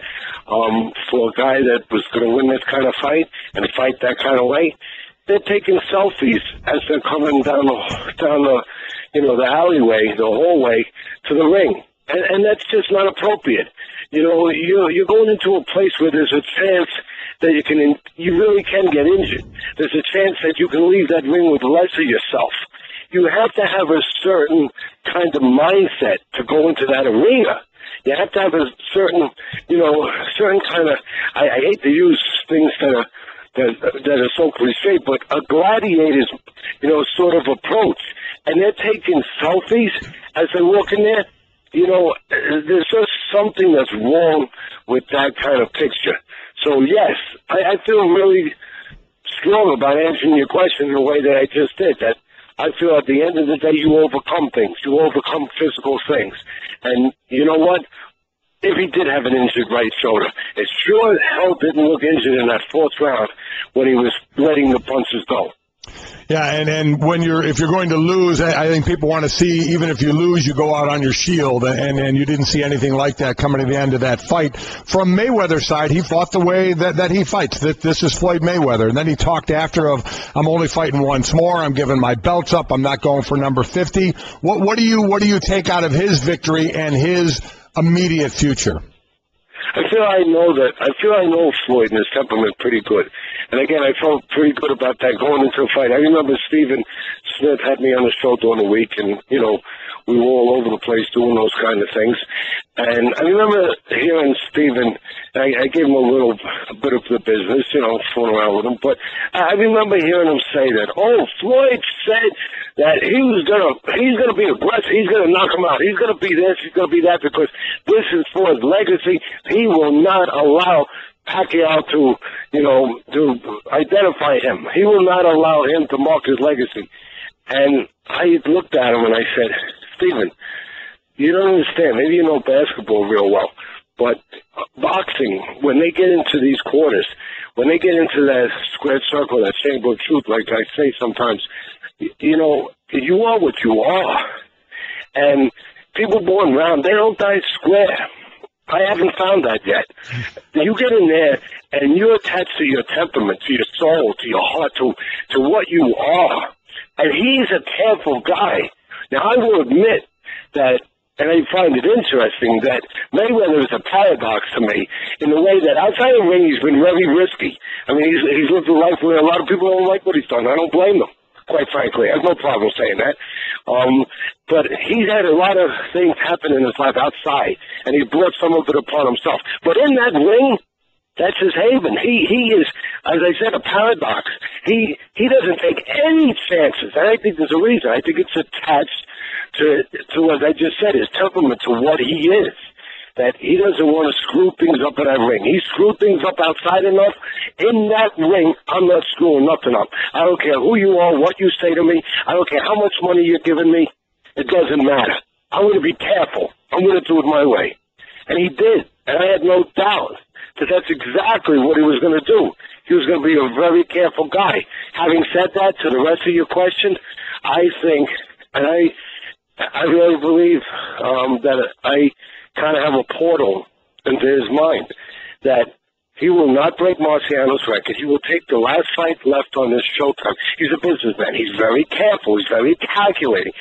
for a guy that was going to win this kind of fight and fight that kind of way. They're taking selfies as they're coming down the alleyway, the hallway to the ring. And that's just not appropriate. You're going into a place where there's a chance that you really can get injured. There's a chance that you can leave that ring with less of yourself. You have to have a certain kind of mindset to go into that arena. You have to have a certain kind of, I hate to use things that are so cliche, but a gladiator's, sort of approach. And they're taking selfies as they walk in there. There's just something that's wrong with that kind of picture. So, yes, I feel really strong about answering your question in the way that I just did, that I feel at the end of the day you overcome things. You overcome physical things. And you know what? If he did have an injured right shoulder, it sure as hell didn't look injured in that fourth round when he was letting the punches go. Yeah, and if you're going to lose, I think people want to see, even if you lose, you go out on your shield, and you didn't see anything like that coming to the end of that fight. From Mayweather's side, he fought the way that he fights. That this is Floyd Mayweather, and then he talked after of, I'm only fighting once more, I'm giving my belts up, I'm not going for number 50. What do you take out of his victory and his immediate future? I feel I know Floyd and his temperament pretty good. And again, I felt pretty good about that going into the fight. I remember Stephen Smith had me on the show during the week, and, we were all over the place doing those kind of things. And I remember hearing Stephen, I gave him a bit of the business, fooling around with him, but I remember hearing him say that, Floyd said that he's gonna be aggressive, he's gonna knock him out, he's gonna be this, he's gonna be that, because this is for his legacy. He will not allow Pacquiao to identify him. He will not allow him to mark his legacy. And I looked at him and I said, Stephen, you don't understand. Maybe you know basketball real well, but boxing, when they get into these quarters, when they get into that squared circle, that chamber of truth, like I say sometimes, you are what you are. And people born round, they don't die square. I haven't found that yet. You get in there and you're attached to your temperament, to your soul, to your heart, to what you are. And he's a careful guy. Now, I will admit that, and I find it interesting, that Mayweather is a paradox to me in the way that outside the ring he's been very risky. I mean, he's lived a life where a lot of people don't like what he's done. I don't blame them, quite frankly. I have no problem saying that. But he's had a lot of things happen in his life outside, and he brought some of it upon himself. But in that ring, that's his haven. He is, as I said, a paradox. He doesn't take any chances, and I think there's a reason. I think it's attached to, as I just said, his temperament, to what he is. That he doesn't want to screw things up in that ring. He screwed things up outside enough. In that ring, I'm not screwing nothing up. I don't care who you are, what you say to me. I don't care how much money you're giving me. It doesn't matter. I'm going to be careful. I'm going to do it my way. And he did. And I had no doubt that that's exactly what he was going to do. He was going to be a very careful guy. Having said that, to the rest of your question, I think, and I really believe that I kind of have a portal into his mind, that he will not break Marciano's record. He will take the last fight left on his Showtime. He's a businessman. He's very careful. He's very calculating.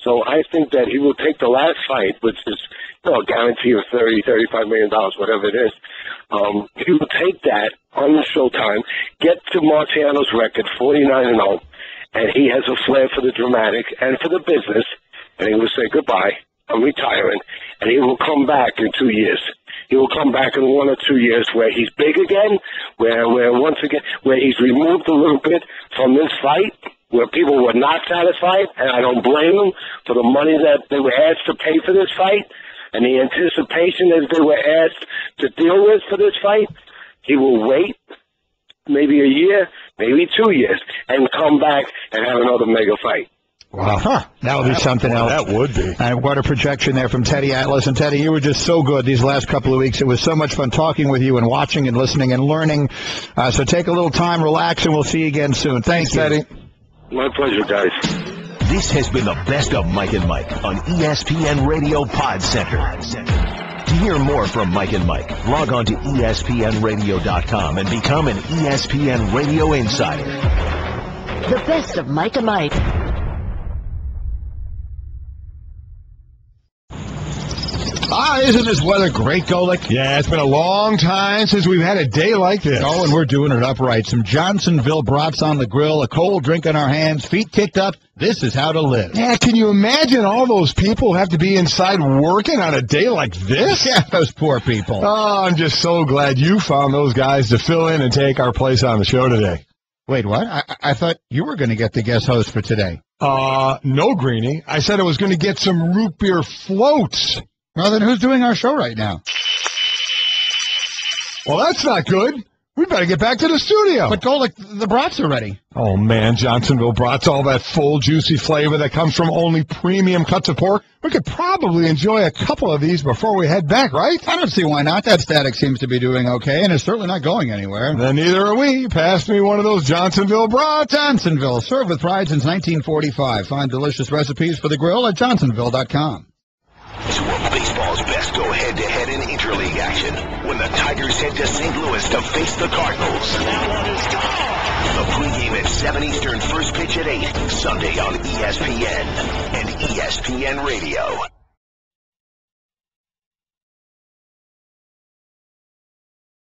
So I think that he will take the last fight, which is, a guarantee of $35 million, whatever it is. He will take that on the Showtime, get to Marciano's record, 49-0, and he has a flair for the dramatic and for the business, and he will say, goodbye, I'm retiring, and he will come back in 2 years. He will come back in 1 or 2 years where he's big again, where once again, where he's removed a little bit from this fight, where people were not satisfied, and I don't blame them for the money that they were asked to pay for this fight, and the anticipation that they were asked to deal with for this fight. He will wait maybe a year, maybe 2 years, and come back and have another mega fight. Wow. Huh. That would be something else. That would be. And what a projection there from Teddy Atlas. And, Teddy, you were just so good these last couple of weeks. It was so much fun talking with you and watching and listening and learning. So take a little time, relax, and we'll see you again soon. Thanks, Teddy. My pleasure, guys. This has been the best of Mike and Mike on ESPN Radio Pod Center. To hear more from Mike and Mike, log on to ESPNRadio.com and become an ESPN Radio Insider. The best of Mike and Mike. Isn't this weather great, Golick? Yeah, it's been a long time since we've had a day like this. Oh, and we're doing it upright. Some Johnsonville brats on the grill, a cold drink in our hands, feet kicked up. This is how to live. Yeah, can you imagine all those people who have to be inside working on a day like this? Yeah, those poor people. Oh, I'm just so glad you found those guys to fill in and take our place on the show today. Wait, what? I thought you were going to get the guest host for today. No, Greenie. I said I was going to get some root beer floats. Well, then who's doing our show right now? Well, that's not good. We better get back to the studio. But, Golick, the brats are ready. Oh, man, Johnsonville brats, all that full, juicy flavor that comes from only premium cuts of pork. We could probably enjoy a couple of these before we head back, right? I don't see why not. That static seems to be doing okay, and it's certainly not going anywhere. Then neither are we. Pass me one of those Johnsonville brats. Johnsonville, served with pride since 1945. Find delicious recipes for the grill at johnsonville.com. Two of baseball's best go head-to-head in interleague action when the Tigers head to St. Louis to face the Cardinals. That one is gone. The pregame at 7 Eastern, first pitch at 8, Sunday on ESPN and ESPN Radio.